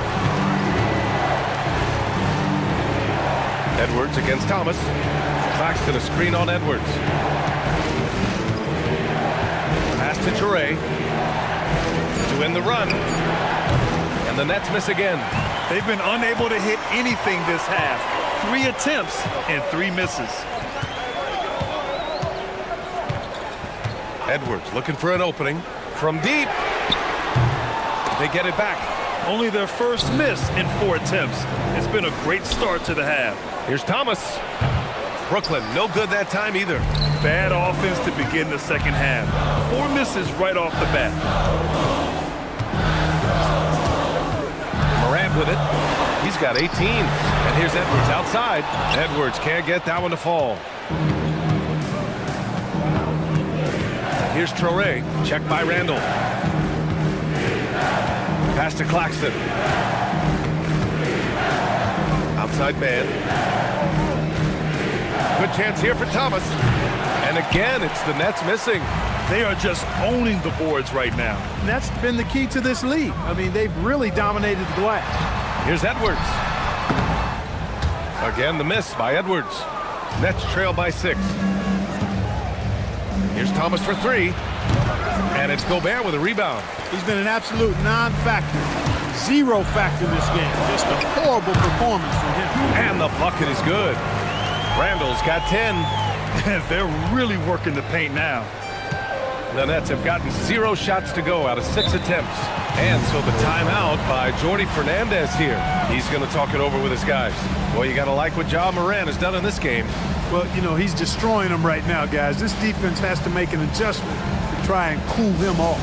Edwards against Thomas. Claxton a screen on Edwards. to Toure to end the run. And the Nets miss again. They've been unable to hit anything this half. 3 attempts and 3 misses. Edwards looking for an opening from deep. They get it back. Only their first miss in 4 attempts. It's been a great start to the half. Here's Thomas. Brooklyn, no good that time either. Bad offense to begin the second half. 4 misses right off the bat. Morant with it. He's got 18. And here's Edwards outside. Edwards can't get that one to fall. Here's Traore. Check by Randall. Pass to Claxton. Outside man. Good chance here for Thomas. And again, it's the Nets missing. They are just owning the boards right now. And that's been the key to this league. I mean, they've really dominated the glass. Here's Edwards. Again, the miss by Edwards. Nets trail by 6. Here's Thomas for 3. And it's Gobert with a rebound. He's been an absolute non-factor. 0 factor in this game. Just a horrible performance from him. And the bucket is good. Randall's got 10. They're really working the paint now. The Nets have gotten 0 shots to go out of 6 attempts. And so the timeout by Jordi Fernandez here. He's going to talk it over with his guys. Well, you got to like what Ja Morant has done in this game. Well, you know, he's destroying them right now, guys. This defense has to make an adjustment to try and cool him off.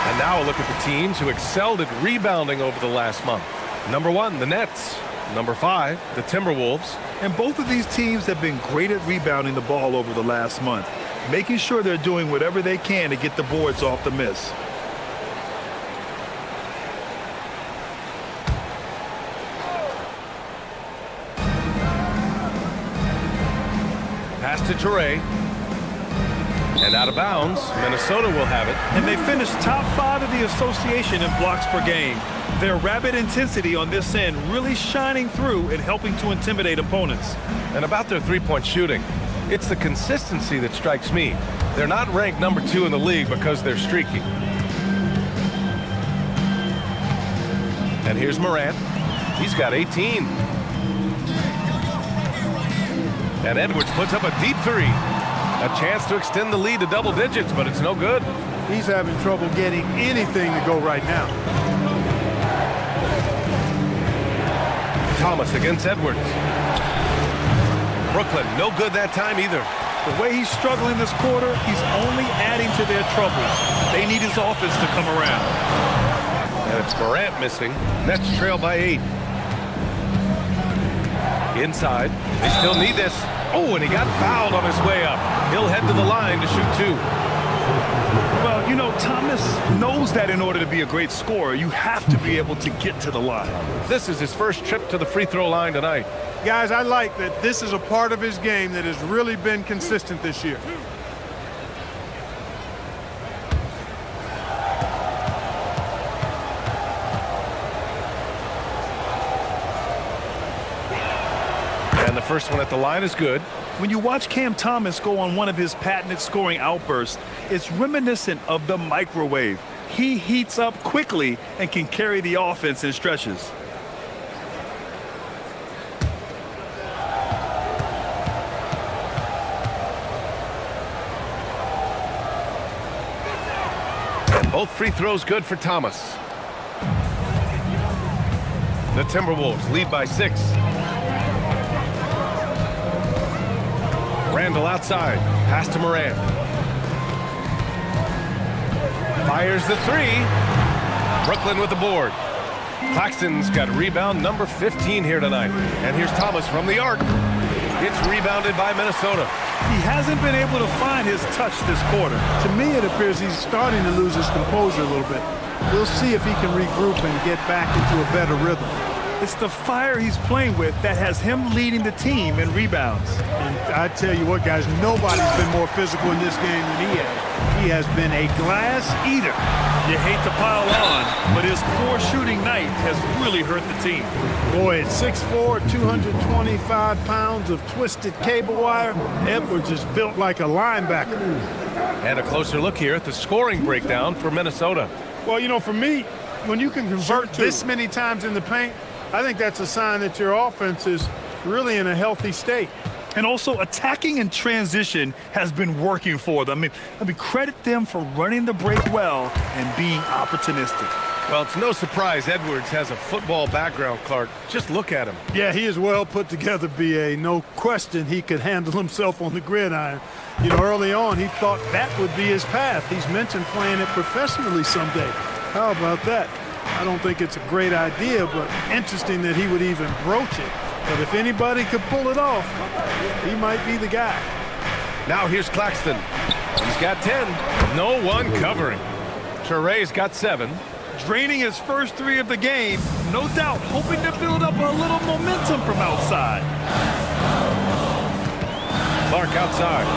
And now a look at the teams who excelled at rebounding over the last month. Number 1, the Nets. Number 5, the Timberwolves. And both of these teams have been great at rebounding the ball over the last month, making sure they're doing whatever they can to get the boards off the miss. Pass to Toure. And out of bounds, Minnesota will have it. And they finished top 5 of the association in blocks per game. Their rapid intensity on this end really shining through and helping to intimidate opponents. And about their three-point shooting, it's the consistency that strikes me. They're not ranked number 2 in the league because they're streaky. And here's Morant. He's got 18. And Edwards puts up a deep 3. A chance to extend the lead to double digits, but it's no good. He's having trouble getting anything to go right now. Thomas against Edwards. Brooklyn, no good that time either. The way he's struggling this quarter, he's only adding to their troubles. They need his offense to come around. And it's Morant missing. Nets trail by 8. Inside. They still need this. Oh, and he got fouled on his way up. He'll head to the line to shoot 2. Well, you know, Thomas knows that in order to be a great scorer, you have to be able to get to the line. This is his first trip to the free throw line tonight. Guys, I like that this is a part of his game that has really been consistent this year. And the first one at the line is good. When you watch Cam Thomas go on one of his patented scoring outbursts, it's reminiscent of the microwave. he heats up quickly and can carry the offense in stretches. And both free throws good for Thomas. The Timberwolves lead by 6. Randall outside. Pass to Morant. Fires the 3. Brooklyn with the board. Claxton's got rebound number 15 here tonight. And here's Thomas from the arc. It's rebounded by Minnesota. He hasn't been able to find his touch this quarter. To me, it appears he's starting to lose his composure a little bit. We'll see if he can regroup and get back into a better rhythm. It's the fire he's playing with that has him leading the team in rebounds. And I tell you what, guys, nobody's been more physical in this game than he has. He has been a glass eater. You hate to pile on, but his poor shooting night has really hurt the team. Boy, at 6'4", 225 pounds of twisted cable wire, Edwards is built like a linebacker. And a closer look here at the scoring breakdown for Minnesota. Well, you know, for me, when you can convert this many times in the paint, I think that's a sign that your offense is really in a healthy state. And also, attacking in transition has been working for them. I mean, credit them for running the break well and being opportunistic. Well, it's no surprise Edwards has a football background, Clark. Just look at him. Yeah, he is well put together, B.A. No question he could handle himself on the gridiron. You know, early on, he thought that would be his path. He's mentioned playing it professionally someday. How about that? I don't think it's a great idea, but interesting that he would even broach it. But if anybody could pull it off, he might be the guy. Now here's Claxton. He's got 10. No one covering. Touré's got 7. Draining his first 3 of the game, no doubt hoping to build up a little momentum from outside. Clark outside.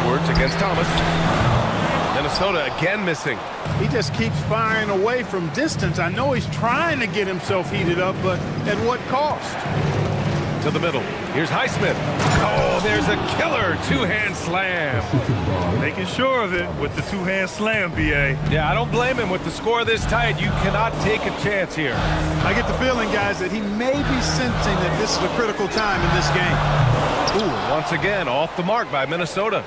Edwards against Thomas. Minnesota again missing. He just keeps firing away from distance. I know he's trying to get himself heated up, but at what cost? To the middle. Here's Highsmith. Oh, there's a killer two-hand slam. Making sure of it with the two-hand slam, B.A. Yeah, I don't blame him. With the score this tight, you cannot take a chance here. I get the feeling, guys, that he may be sensing that this is a critical time in this game. Ooh, once again, off the mark by Minnesota.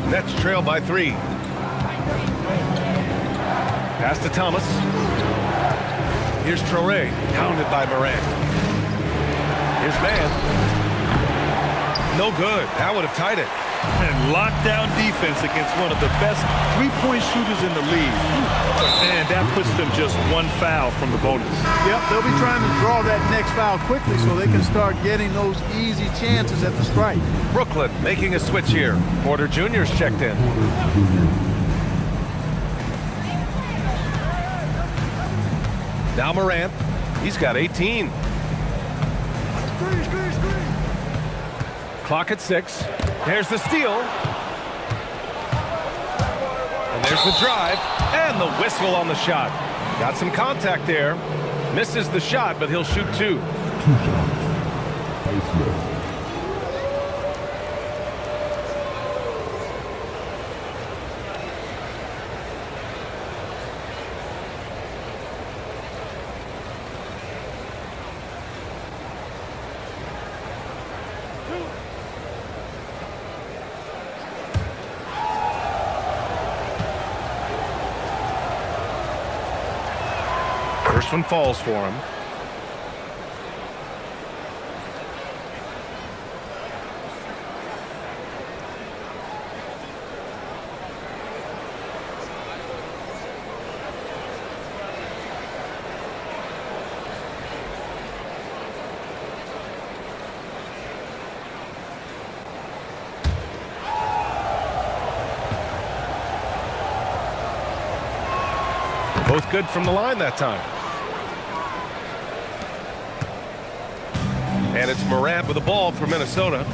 Nets trail by 3. Pass to Thomas. Here's Touré, hounded by Morant. Here's Mann. No good. That would have tied it. And lockdown defense against one of the best three-point shooters in the league. And that puts them just 1 foul from the bonus. Yep, they'll be trying to draw that next foul quickly so they can start getting those easy chances at the strike. Brooklyn making a switch here. Porter Jr.'s checked in. Now Morant. He's got 18. Clock at 6. There's the steal. And there's the drive. And the whistle on the shot. Got some contact there. Misses the shot, but he'll shoot 2. First one falls for him. Both good from the line that time. And it's Morant with the ball for Minnesota.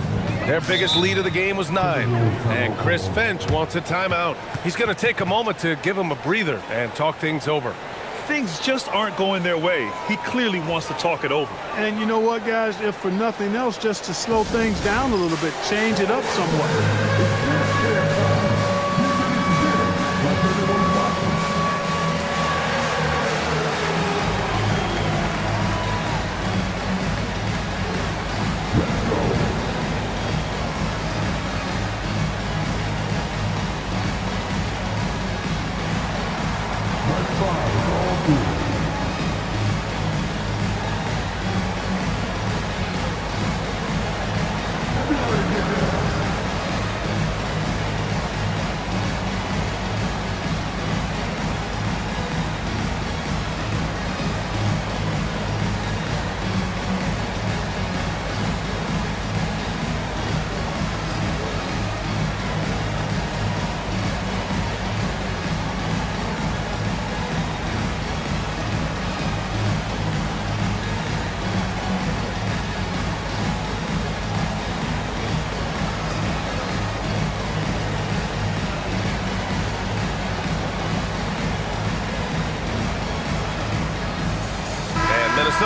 Their biggest lead of the game was 9. And Chris Finch wants a timeout. He's going to take a moment to give him a breather and talk things over. Things just aren't going their way. He clearly wants to talk it over. And you know what, guys? If for nothing else, just to slow things down a little bit, change it up somewhat.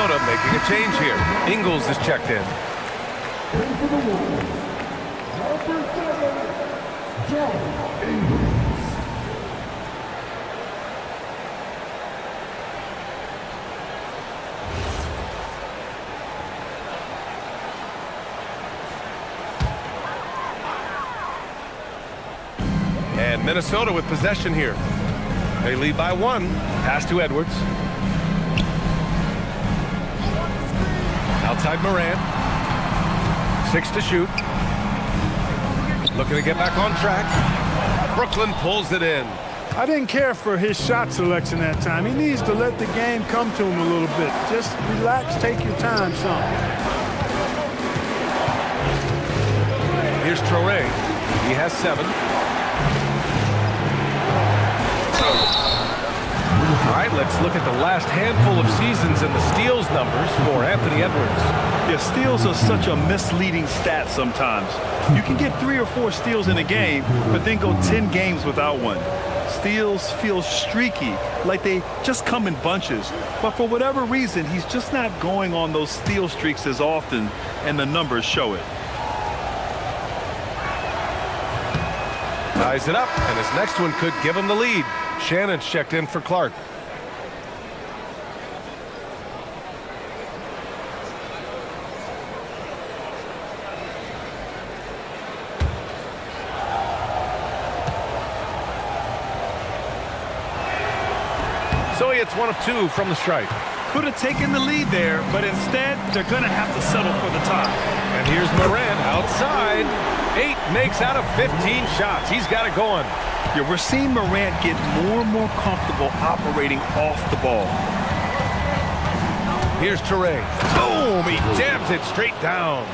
Minnesota making a change here. Ingles is checked in. And Minnesota with possession here. They lead by 1. Pass to Edwards. Outside Morant. 6 to shoot. Looking to get back on track. Brooklyn pulls it in. I didn't care for his shot selection that time. He needs to let the game come to him a little bit. Just relax, take your time some. Here's Traoré. He has 7. All right, let's look at the last handful of seasons and the steals numbers for Anthony Edwards. Yeah, steals are such a misleading stat sometimes. You can get 3 or 4 steals in a game, but then go 10 games without one. Steals feel streaky, like they just come in bunches. But for whatever reason, he's just not going on those steal streaks as often, and the numbers show it. Ties it up, and his next one could give him the lead. Shannon's checked in for Clark. So he hits 1 of 2 from the stripe. Could have taken the lead there, but instead, they're going to have to settle for the tie. And here's Morant outside. 8 makes out of 15 shots. He's got it going. Yeah, we're seeing Morant get more and more comfortable operating off the ball. Here's Traoré. Boom! He jams it straight down.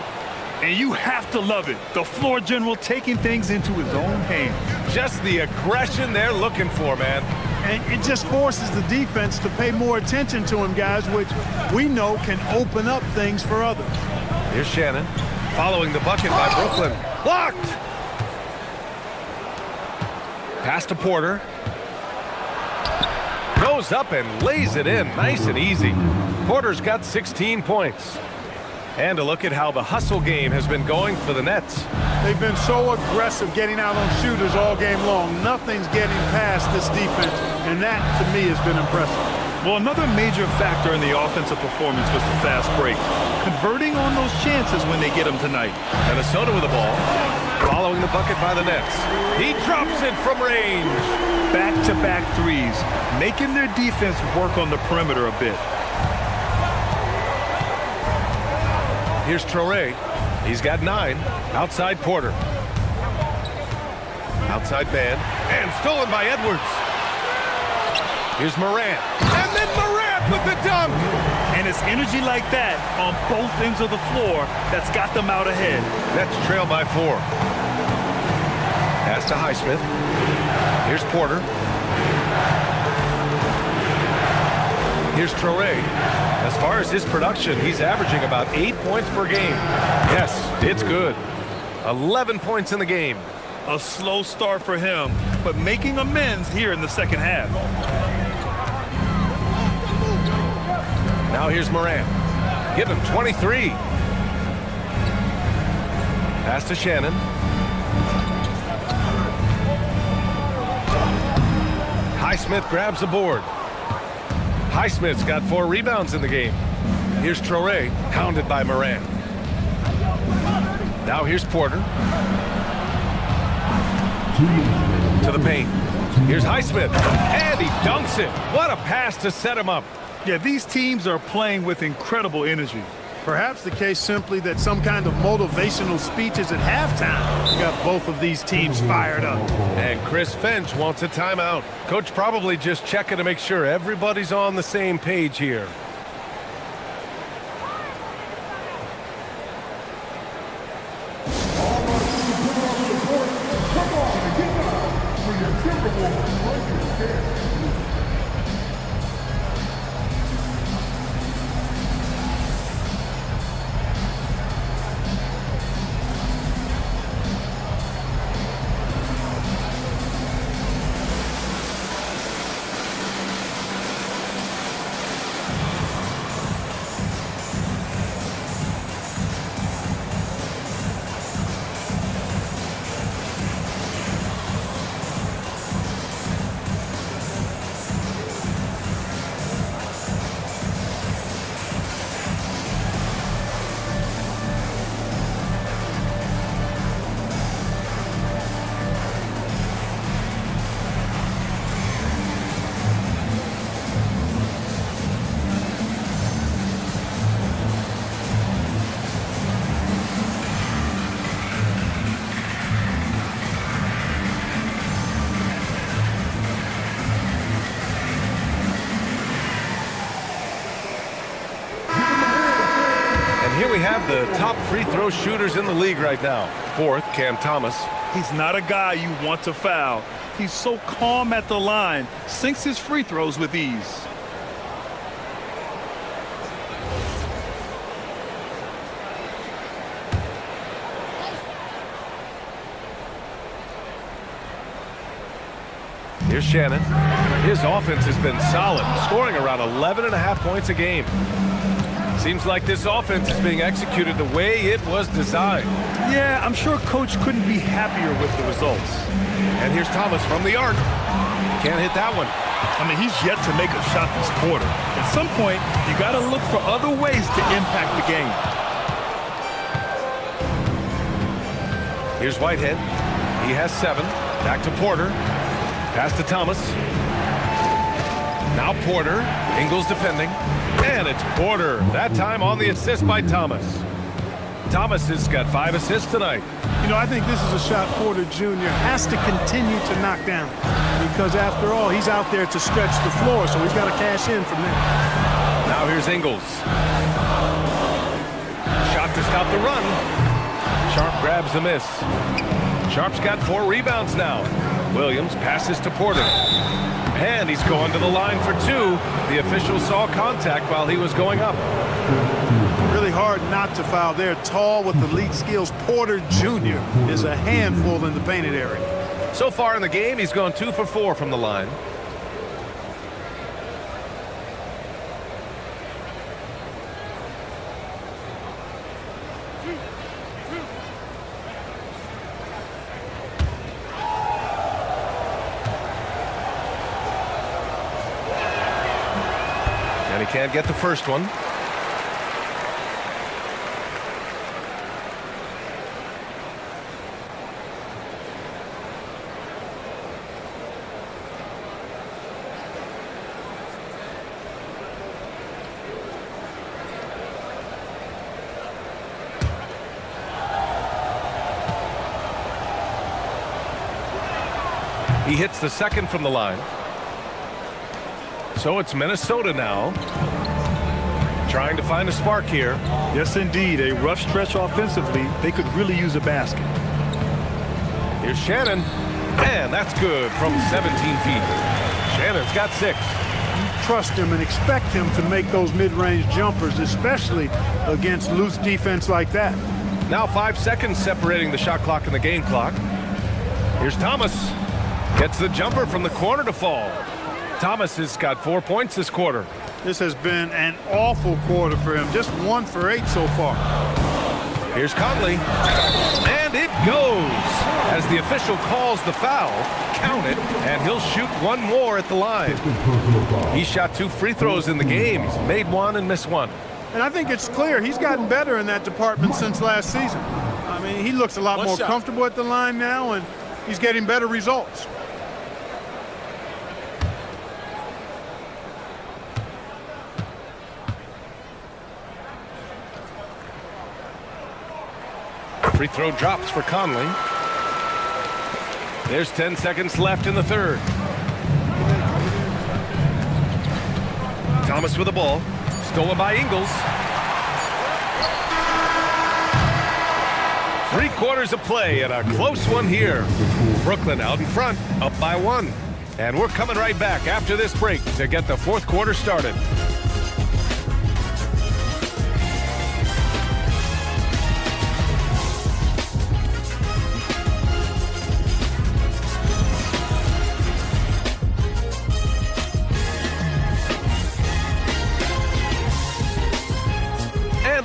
And you have to love it. The floor general taking things into his own hands. Just the aggression they're looking for, man. And it just forces the defense to pay more attention to him, guys, which we know can open up things for others. Here's Shannon. Following the bucket by Brooklyn. Blocked! Pass to Porter. Goes up and lays it in. Nice and easy. Porter's got 16 points. And a look at how the hustle game has been going for the Nets. They've been so aggressive getting out on shooters all game long. Nothing's getting past this defense, and that, to me, has been impressive. Well, another major factor in the offensive performance was the fast break. Converting on those chances when they get them tonight. Minnesota with the ball. Following the bucket by the Nets. He drops it from range. Back-to-back threes, making their defense work on the perimeter a bit. Here's Traoré. He's got 9. Outside Porter. Outside man. And stolen by Edwards. Here's Morant. And then Morant with the dunk. And it's energy like that on both ends of the floor that's got them out ahead. That's trailed by 4. Pass to Highsmith. Here's Porter. Here's Traoré. As far as his production, he's averaging about 8 points per game. Yes, it's good. 11 points in the game. A slow start for him, but making amends here in the second half. Now here's Morant. Give him 23. Pass to Shannon. Highsmith grabs the board. Highsmith's got 4 rebounds in the game. Here's Traoré, hounded by Morant. Now here's Porter. To the paint. Here's Highsmith, and he dunks it. What a pass to set him up. Yeah, these teams are playing with incredible energy. Perhaps the case simply that some kind of motivational speech is at halftime. Got both of these teams fired up. And Chris Finch wants a timeout. Coach probably just checking to make sure everybody's on the same page here. of the top free throw shooters in the league right now. Fourth, Cam Thomas. He's not a guy you want to foul. He's so calm at the line, sinks his free throws with ease. Here's Shannon. His offense has been solid, scoring around 11.5 points a game. Seems like this offense is being executed the way it was designed. Yeah, I'm sure Coach couldn't be happier with the results. And here's Thomas from the arc. Can't hit that one. I mean, he's yet to make a shot this quarter. At some point, you got to look for other ways to impact the game. Here's Whitehead. He has 7. Back to Porter. Pass to Thomas. Now Porter. Ingles defending. And it's Porter. That time on the assist by Thomas. Thomas has got 5 assists tonight. You know, I think this is a shot Porter Jr. has to continue to knock down because, after all, he's out there to stretch the floor, so he's got to cash in from there. Now here's Ingles. Shot to stop the run. Sharp grabs the miss. Sharp's got 4 rebounds now. Williams passes to Porter. And he's going to the line for 2. The official saw contact while he was going up. Really hard not to foul there. Tall with elite skills. Porter Jr. is a handful in the painted area. So far in the game, he's gone 2 for 4 from the line. And he can't get the first one. He hits the second from the line. So it's Minnesota now, trying to find a spark here. Yes, indeed. A rough stretch offensively. They could really use a basket. Here's Shannon. And that's good from 17 feet. Shannon's got 6. Trust him and expect him to make those mid-range jumpers, especially against loose defense like that. Now 5 seconds separating the shot clock and the game clock. Here's Thomas. Gets the jumper from the corner to fall. Thomas has got 4 points this quarter. This has been an awful quarter for him. Just 1 for 8 so far. Here's Conley. And it goes. As the official calls the foul, count it, and he'll shoot 1 more at the line. He shot 2 free throws in the game. He's made 1 and missed 1. And I think it's clear he's gotten better in that department since last season. I mean, he looks a lot more comfortable at the line now, and he's getting better results. Free throw drops for Conley. There's 10 seconds left in the third. Thomas with the ball. Stolen by Ingles. 3 quarters of play and a close one here. Brooklyn out in front, up by 1. And we're coming right back after this break to get the 4th quarter started.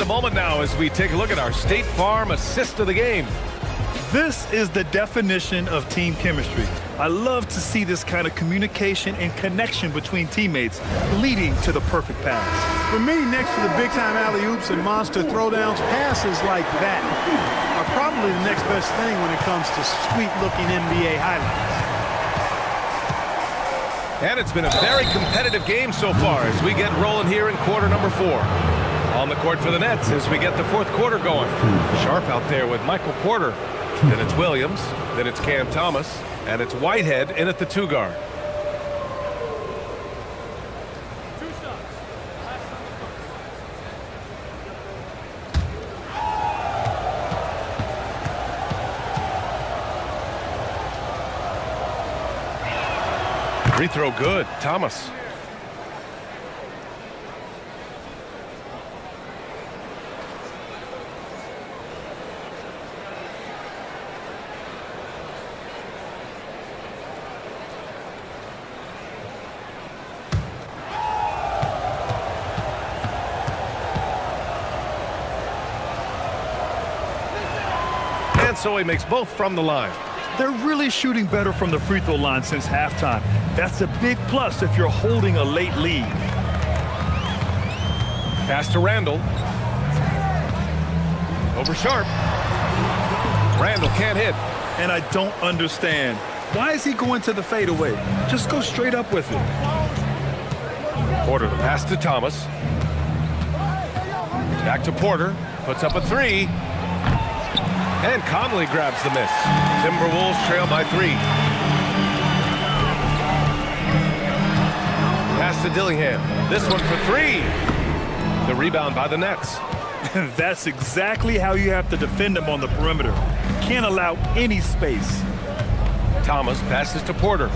Moment now as we take a look at our State Farm assist of the game. This is the definition of team chemistry. I love to see this kind of communication and connection between teammates leading to the perfect pass. For me, next to the big-time alley-oops and monster throwdowns, passes like that are probably the next best thing when it comes to sweet-looking NBA highlights. And it's been a very competitive game so far as we get rolling here in quarter number 4. On the court for the Nets as we get the 4th quarter going. Sharp out there with Michael Porter. Then it's Williams. Then it's Cam Thomas. And it's Whitehead in at the 2 guard. Free throw good. Thomas. And so he makes both from the line. They're really shooting better from the free throw line since halftime. That's a big plus if you're holding a late lead. Pass to Randall. Over Sharp. Randall can't hit. And I don't understand. Why is he going to the fadeaway? Just go straight up with it. Porter, the pass to Thomas. Back to Porter. Puts up a three. And Conley grabs the miss. Timberwolves trail by 3. Pass to Dillingham. This one for 3. The rebound by the Nets. That's exactly how you have to defend them on the perimeter. Can't allow any space. Thomas passes to Porter.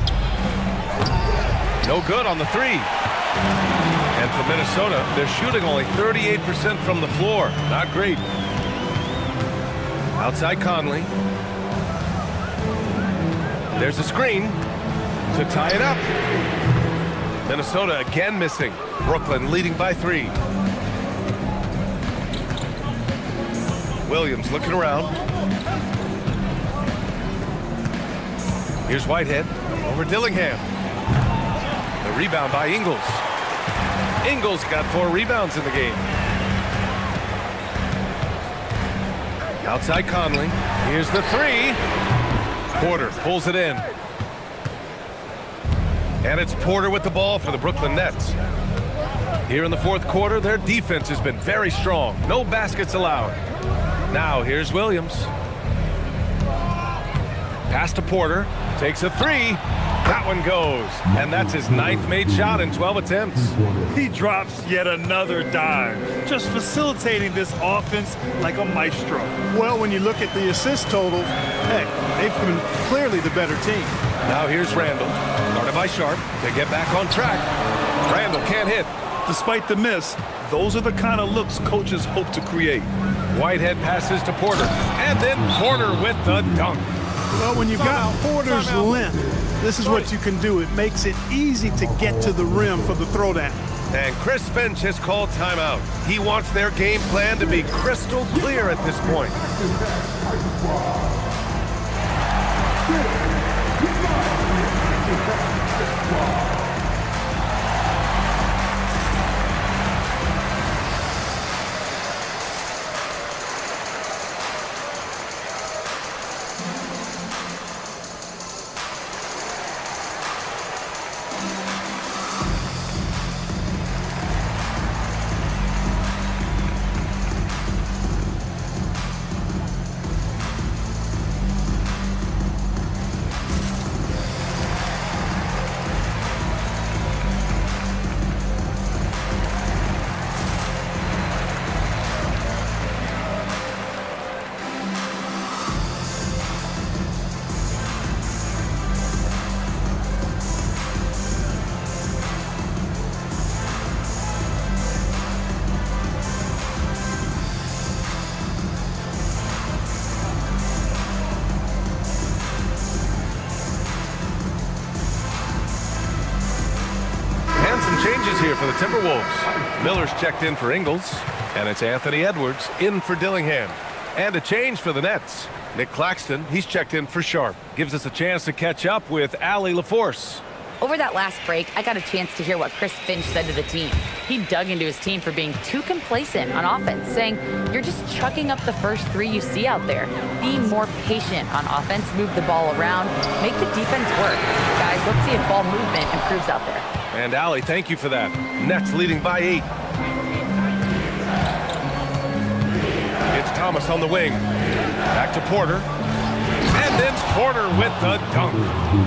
No good on the 3. And for Minnesota, they're shooting only 38% from the floor. Not great. Outside Conley. There's a screen to tie it up. Minnesota again missing. Brooklyn leading by 3. Williams looking around. Here's Whitehead over Dillingham. The rebound by Ingles. Ingles got 4 rebounds in the game. Outside Conley. Here's the 3. Porter pulls it in. And it's Porter with the ball for the Brooklyn Nets. Here in the fourth quarter, their defense has been very strong. No baskets allowed. Now here's Williams. Pass to Porter. Takes a 3. That one goes. And that's his 9th made shot in 12 attempts. He drops yet another dime, just facilitating this offense like a maestro. Well, when you look at the assist totals, heck, they've been clearly the better team. Now here's Randall, guarded by Sharp to get back on track. Randall can't hit. Despite the miss, those are the kind of looks coaches hope to create. Whitehead passes to Porter, and then Porter with the dunk. Well, when you've got Porter's length, this is what you can do. It makes it easy to get to the rim for the throwdown. And Chris Finch has called timeout. He wants their game plan to be crystal clear at this point. Changes here for the Timberwolves. Miller's checked in for Ingles, and it's Anthony Edwards in for Dillingham. And a change for the Nets. Nick Claxton, he's checked in for Sharp. Gives us a chance to catch up with Allie LaForce. Over that last break, I got a chance to hear what Chris Finch said to the team. He dug into his team for being too complacent on offense, saying, "You're just chucking up the first 3 you see out there. Be more patient on offense, move the ball around, make the defense work. Guys, let's see if ball movement improves out there." And Allie, thank you for that. Nets leading by 8. It's Thomas on the wing. Back to Porter. And then Porter with the dunk.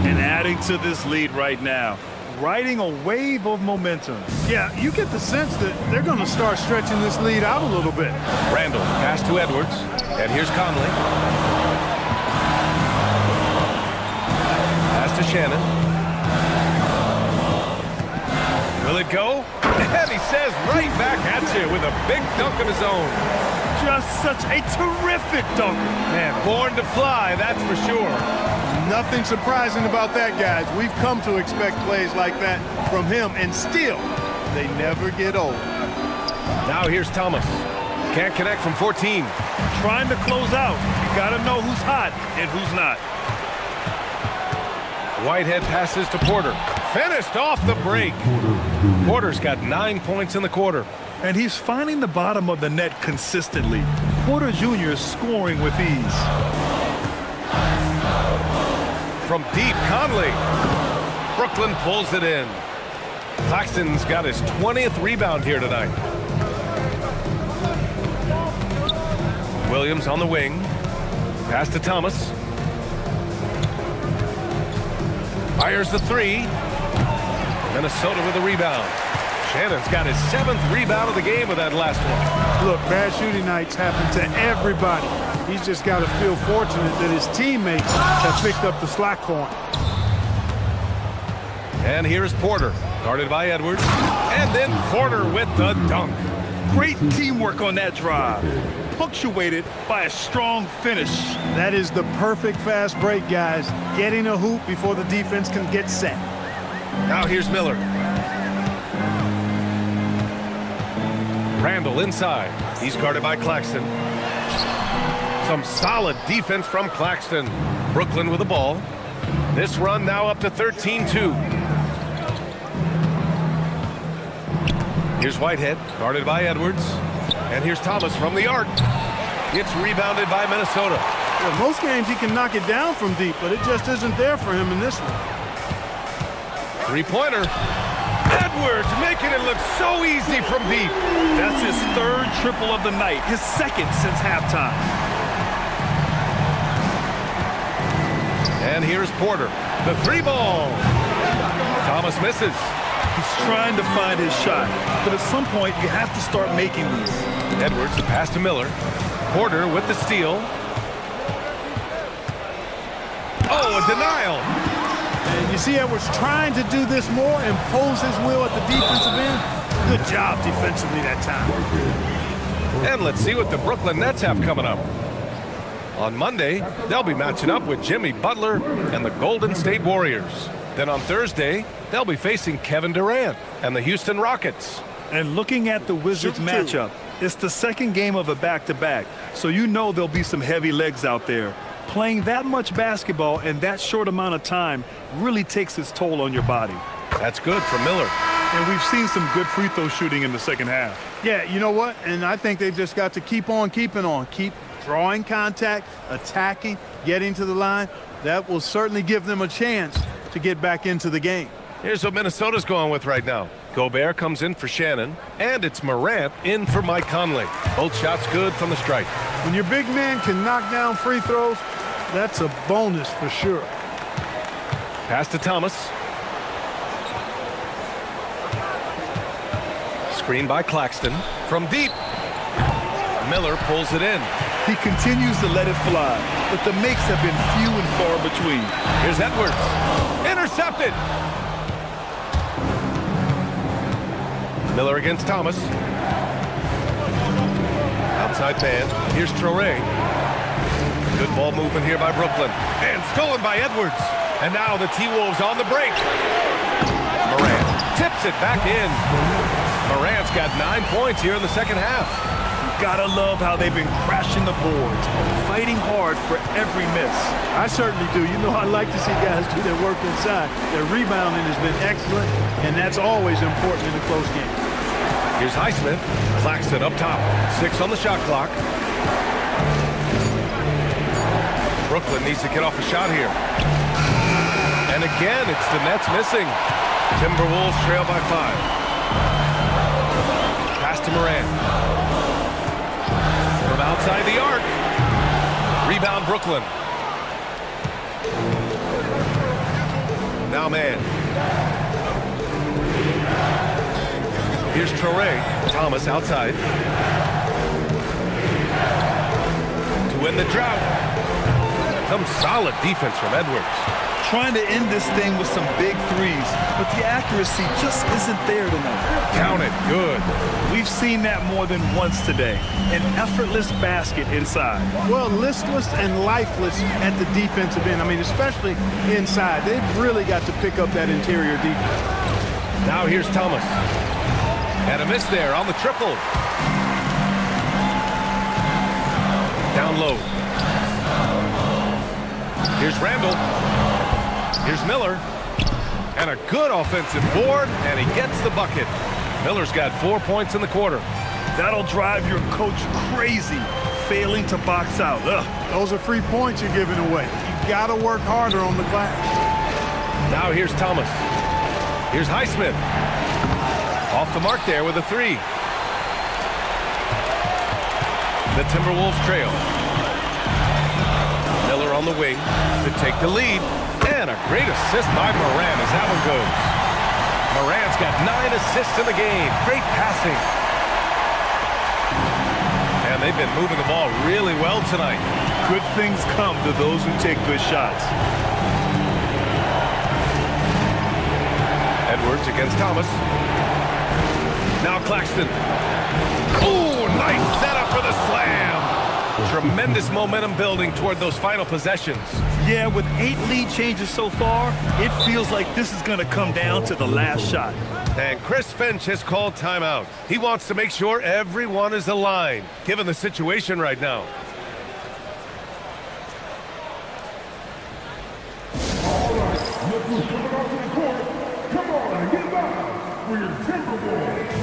And adding to this lead right now, riding a wave of momentum. Yeah, you get the sense that they're going to start stretching this lead out a little bit. Randall, pass to Edwards. And here's Conley. Pass to Shannon. Will it go? And he says right back at you with a big dunk of his own. Just such a terrific dunker. Man, born to fly, that's for sure. Nothing surprising about that, guys. We've come to expect plays like that from him, and still, they never get old. Now here's Thomas. Can't connect from 14. Trying to close out. You got to know who's hot and who's not. Whitehead passes to Porter. Finished off the break. Porter's got 9 points in the quarter. And he's finding the bottom of the net consistently. Porter Jr. is scoring with ease. From deep, Conley. Brooklyn pulls it in. Claxton's got his 20th rebound here tonight. Williams on the wing. Pass to Thomas. Fires the three. Minnesota with a rebound. Shannon's got his 7th rebound of the game with that last one. Look, bad shooting nights happen to everybody. He's just got to feel fortunate that his teammates have picked up the slack for him. And here's Porter, guarded by Edwards. And then Porter with the dunk. Great teamwork on that drive, punctuated by a strong finish. That is the perfect fast break, guys. Getting a hoop before the defense can get set. Now here's Miller. Randall inside. He's guarded by Claxton. Some solid defense from Claxton. Brooklyn with the ball. This run now up to 13-2. Here's Whitehead, guarded by Edwards. And here's Thomas from the arc. It's rebounded by Minnesota. Well, most games he can knock it down from deep, but it just isn't there for him in this one. Three-pointer. Edwards making it look so easy from deep. That's his 3rd triple of the night, his 2nd since halftime. And here's Porter. The 3-ball. Thomas misses. He's trying to find his shot, but at some point you have to start making these. Edwards, the pass to Miller. Porter with the steal. Oh, a denial. And you see Edwards trying to do this more, impose his will at the defensive end. Good job defensively that time. And let's see what the Brooklyn Nets have coming up. On Monday, they'll be matching up with Jimmy Butler and the Golden State Warriors. Then on Thursday, they'll be facing Kevin Durant and the Houston Rockets. And looking at the Wizards matchup, it's the 2nd game of a back-to-back, so you know there'll be some heavy legs out there. Playing that much basketball in that short amount of time really takes its toll on your body. That's good for Miller. And we've seen some good free throw shooting in the second half. Yeah, you know what? And I think they've just got to keep on keeping on. Keep drawing contact, attacking, getting to the line. That will certainly give them a chance to get back into the game. Here's what Minnesota's going with right now. Gobert comes in for Shannon, and it's Morant in for Mike Conley. Both shots good from the stripe. When your big man can knock down free throws, that's a bonus for sure. Pass to Thomas. Screen by Claxton. From deep. Miller pulls it in. He continues to let it fly, but the makes have been few and far between. Here's Edwards. Intercepted. Miller against Thomas. Outside man. Here's Traoré. Good ball movement here by Brooklyn. And stolen by Edwards. And now the T-Wolves on the break. Morant tips it back in. Morant's got 9 points here in the second half. Gotta love how they've been crashing the boards, fighting hard for every miss. I certainly do. You know, I like to see guys do their work inside. Their rebounding has been excellent, and that's always important in a close game. Here's Highsmith. Claxton up top. 6 on the shot clock. Brooklyn needs to get off a shot here. And again, it's the Nets missing. Timberwolves trail by 5. Pass to Morant. From outside the arc. Rebound Brooklyn. Now man. Here's Traoré. Thomas outside. To win the drought. Some solid defense from Edwards. Trying to end this thing with some big threes, but the accuracy just isn't there tonight. Count it. Good. We've seen that more than once today. An effortless basket inside. Well, listless and lifeless at the defensive end. I mean, especially inside. They've really got to pick up that interior defense. Now here's Thomas. And a miss there on the triple. Down low. Here's Randall. Here's Miller. And a good offensive board, and he gets the bucket. Miller's got 4 points in the quarter. That'll drive your coach crazy, failing to box out. Ugh. Those are free points you're giving away. You got to work harder on the glass. Now here's Thomas. Here's Highsmith. Off the mark there with a three. The Timberwolves trail. Miller on the wing to take the lead. And a great assist by Moran as that one goes. Moran's got 9 assists in the game. Great passing. And they've been moving the ball really well tonight. Good things come to those who take good shots. Edwards against Thomas. Now Claxton. Oh, nice setup for the slam. Tremendous momentum building toward those final possessions. Yeah, with 8 lead changes so far, it feels like this is going to come down to the last shot. And Chris Finch has called timeout. He wants to make sure everyone is aligned, given the situation right now. All right, look who's coming out to the court. Come on, get back for your Timberwolves.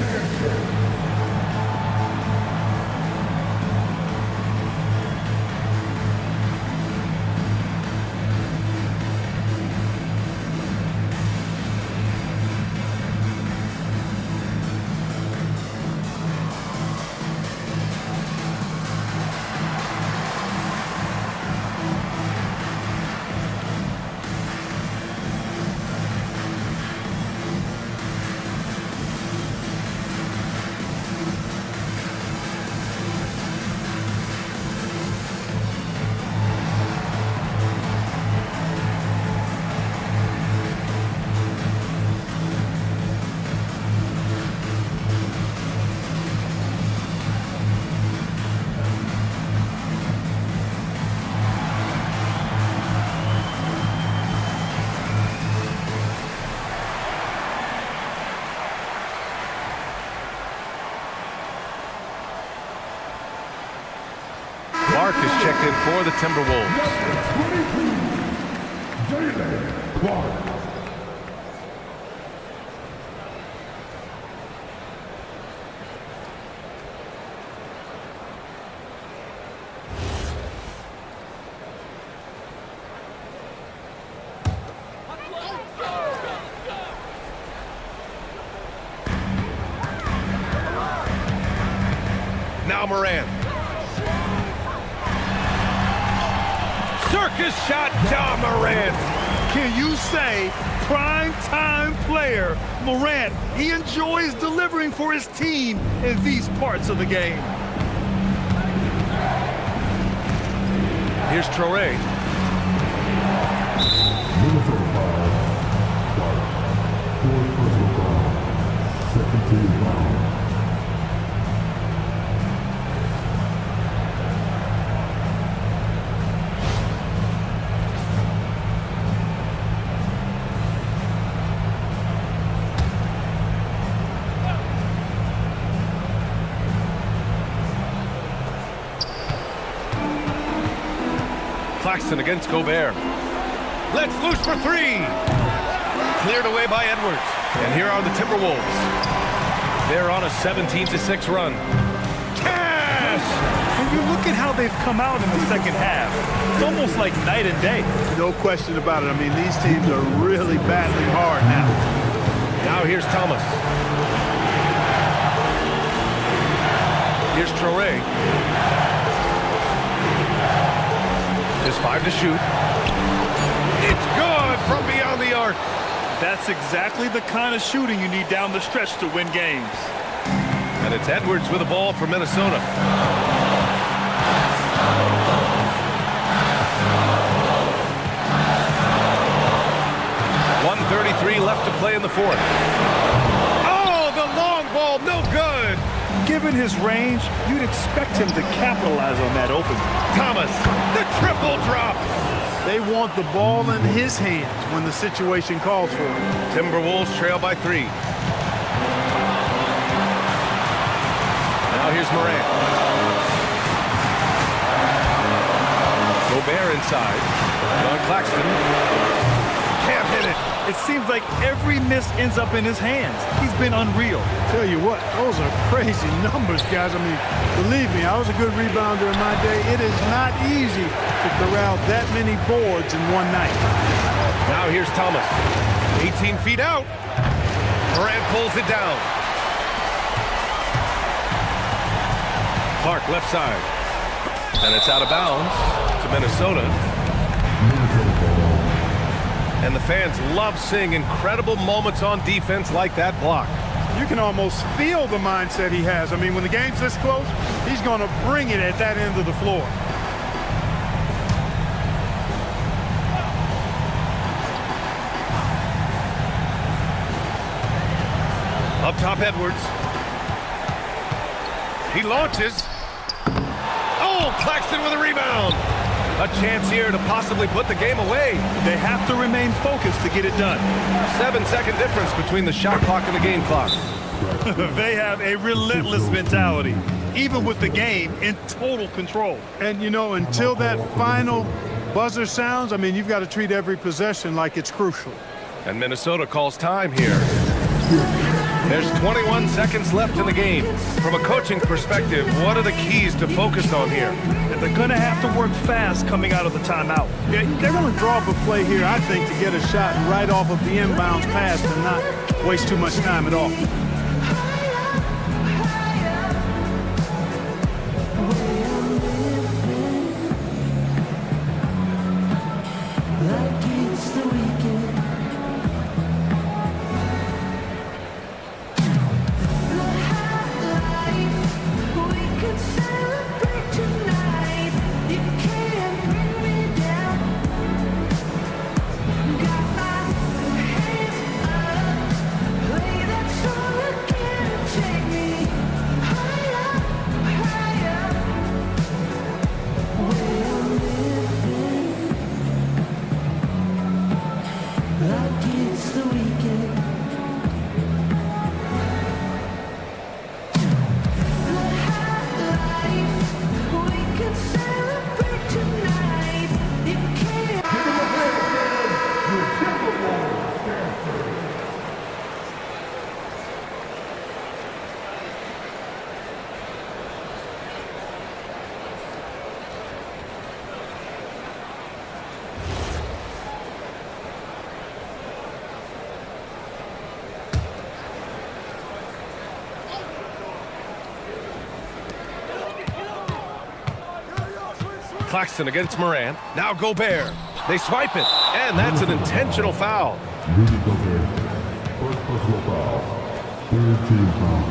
Clark is checked in for the Timberwolves. Jalen Clark. Now Moran. Circus shot, John Morant. Can you say prime time player Morant? He enjoys delivering for his team in these parts of the game. Here's Traore. Minnesota foul. Clark. 4th personal foul. Second team foul. Claxton against Gobert. Let's loose for three. Cleared away by Edwards. And here are the Timberwolves. They're on a 17-6 run. Cash! And you look at how they've come out in the second half. It's almost like night and day. No question about it. I mean, these teams are really battling hard now. Now here's Thomas. Here's Traore. There's 5 to shoot. It's good from beyond the arc. That's exactly the kind of shooting you need down the stretch to win games. And it's Edwards with the ball for Minnesota. play in the fourth. Oh, the long ball, no good. Given his range, you'd expect him to capitalize on that opening. Thomas, the triple drop. They want the ball in his hands when the situation calls for it. Timberwolves trail by 3. Now here's Morant. Gobert inside. John Claxton. Can't hit it. It seems like every miss ends up in his hands. He's been unreal. Tell you what, those are crazy numbers, guys. I mean, believe me, I was a good rebounder in my day. It is not easy to corral that many boards in one night. Now here's Thomas. 18 feet out. Morant pulls it down. Clark left side. And it's out of bounds to Minnesota. And the fans love seeing incredible moments on defense like that block. You can almost feel the mindset he has. I mean, when the game's this close, he's going to bring it at that end of the floor. Up top, Edwards. He launches. Oh, Claxton with a rebound. A chance here to possibly put the game away. They have to remain focused to get it done. 7-second difference between the shot clock and the game clock. They have a relentless mentality, even with the game in total control. And, you know, until that final buzzer sounds, I mean, you've got to treat every possession like it's crucial. And Minnesota calls time here. There's 21 seconds left in the game. From a coaching perspective, what are the keys to focus on here? And they're going to have to work fast coming out of the timeout. Yeah, they're going to draw up a play here, I think, to get a shot right off of the inbounds pass and not waste too much time at all. Claxton against Morant. Now Gobert. They swipe it, and that's an intentional foul. Rudy Gobert. First personal foul. Third team foul.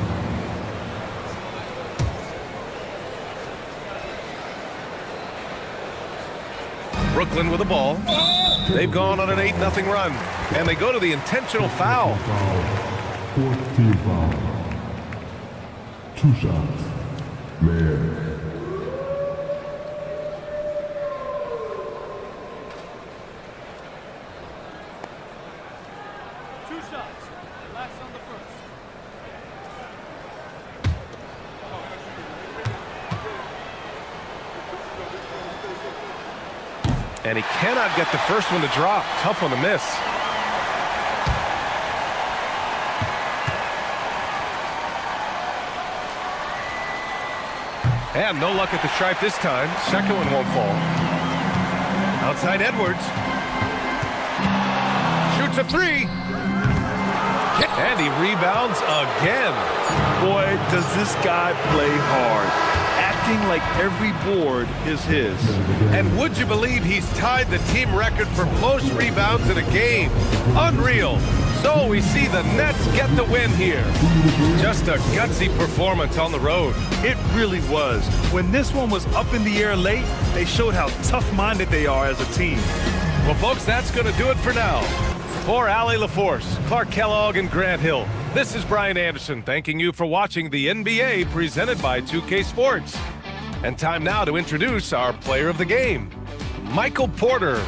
Brooklyn with the ball. They've gone on an 8-0 run, and they go to the intentional foul. Fourth team foul. 2 shots. Man. And he cannot get the first one to drop. Tough one to miss. And no luck at the stripe this time. Second one won't fall. Outside Edwards. Shoots a 3. And he rebounds again. Boy, does this guy play hard. Acting like every board is his. And would you believe he's tied the team record for most rebounds in a game? Unreal. So we see the Nets get the win here. Just a gutsy performance on the road. It really was. When this one was up in the air late, they showed how tough-minded they are as a team. Well, folks, that's going to do it for now. For Allie LaForce, Clark Kellogg, and Grant Hill, this is Brian Anderson thanking you for watching the NBA presented by 2K Sports. And time now to introduce our player of the game, Michael Porter.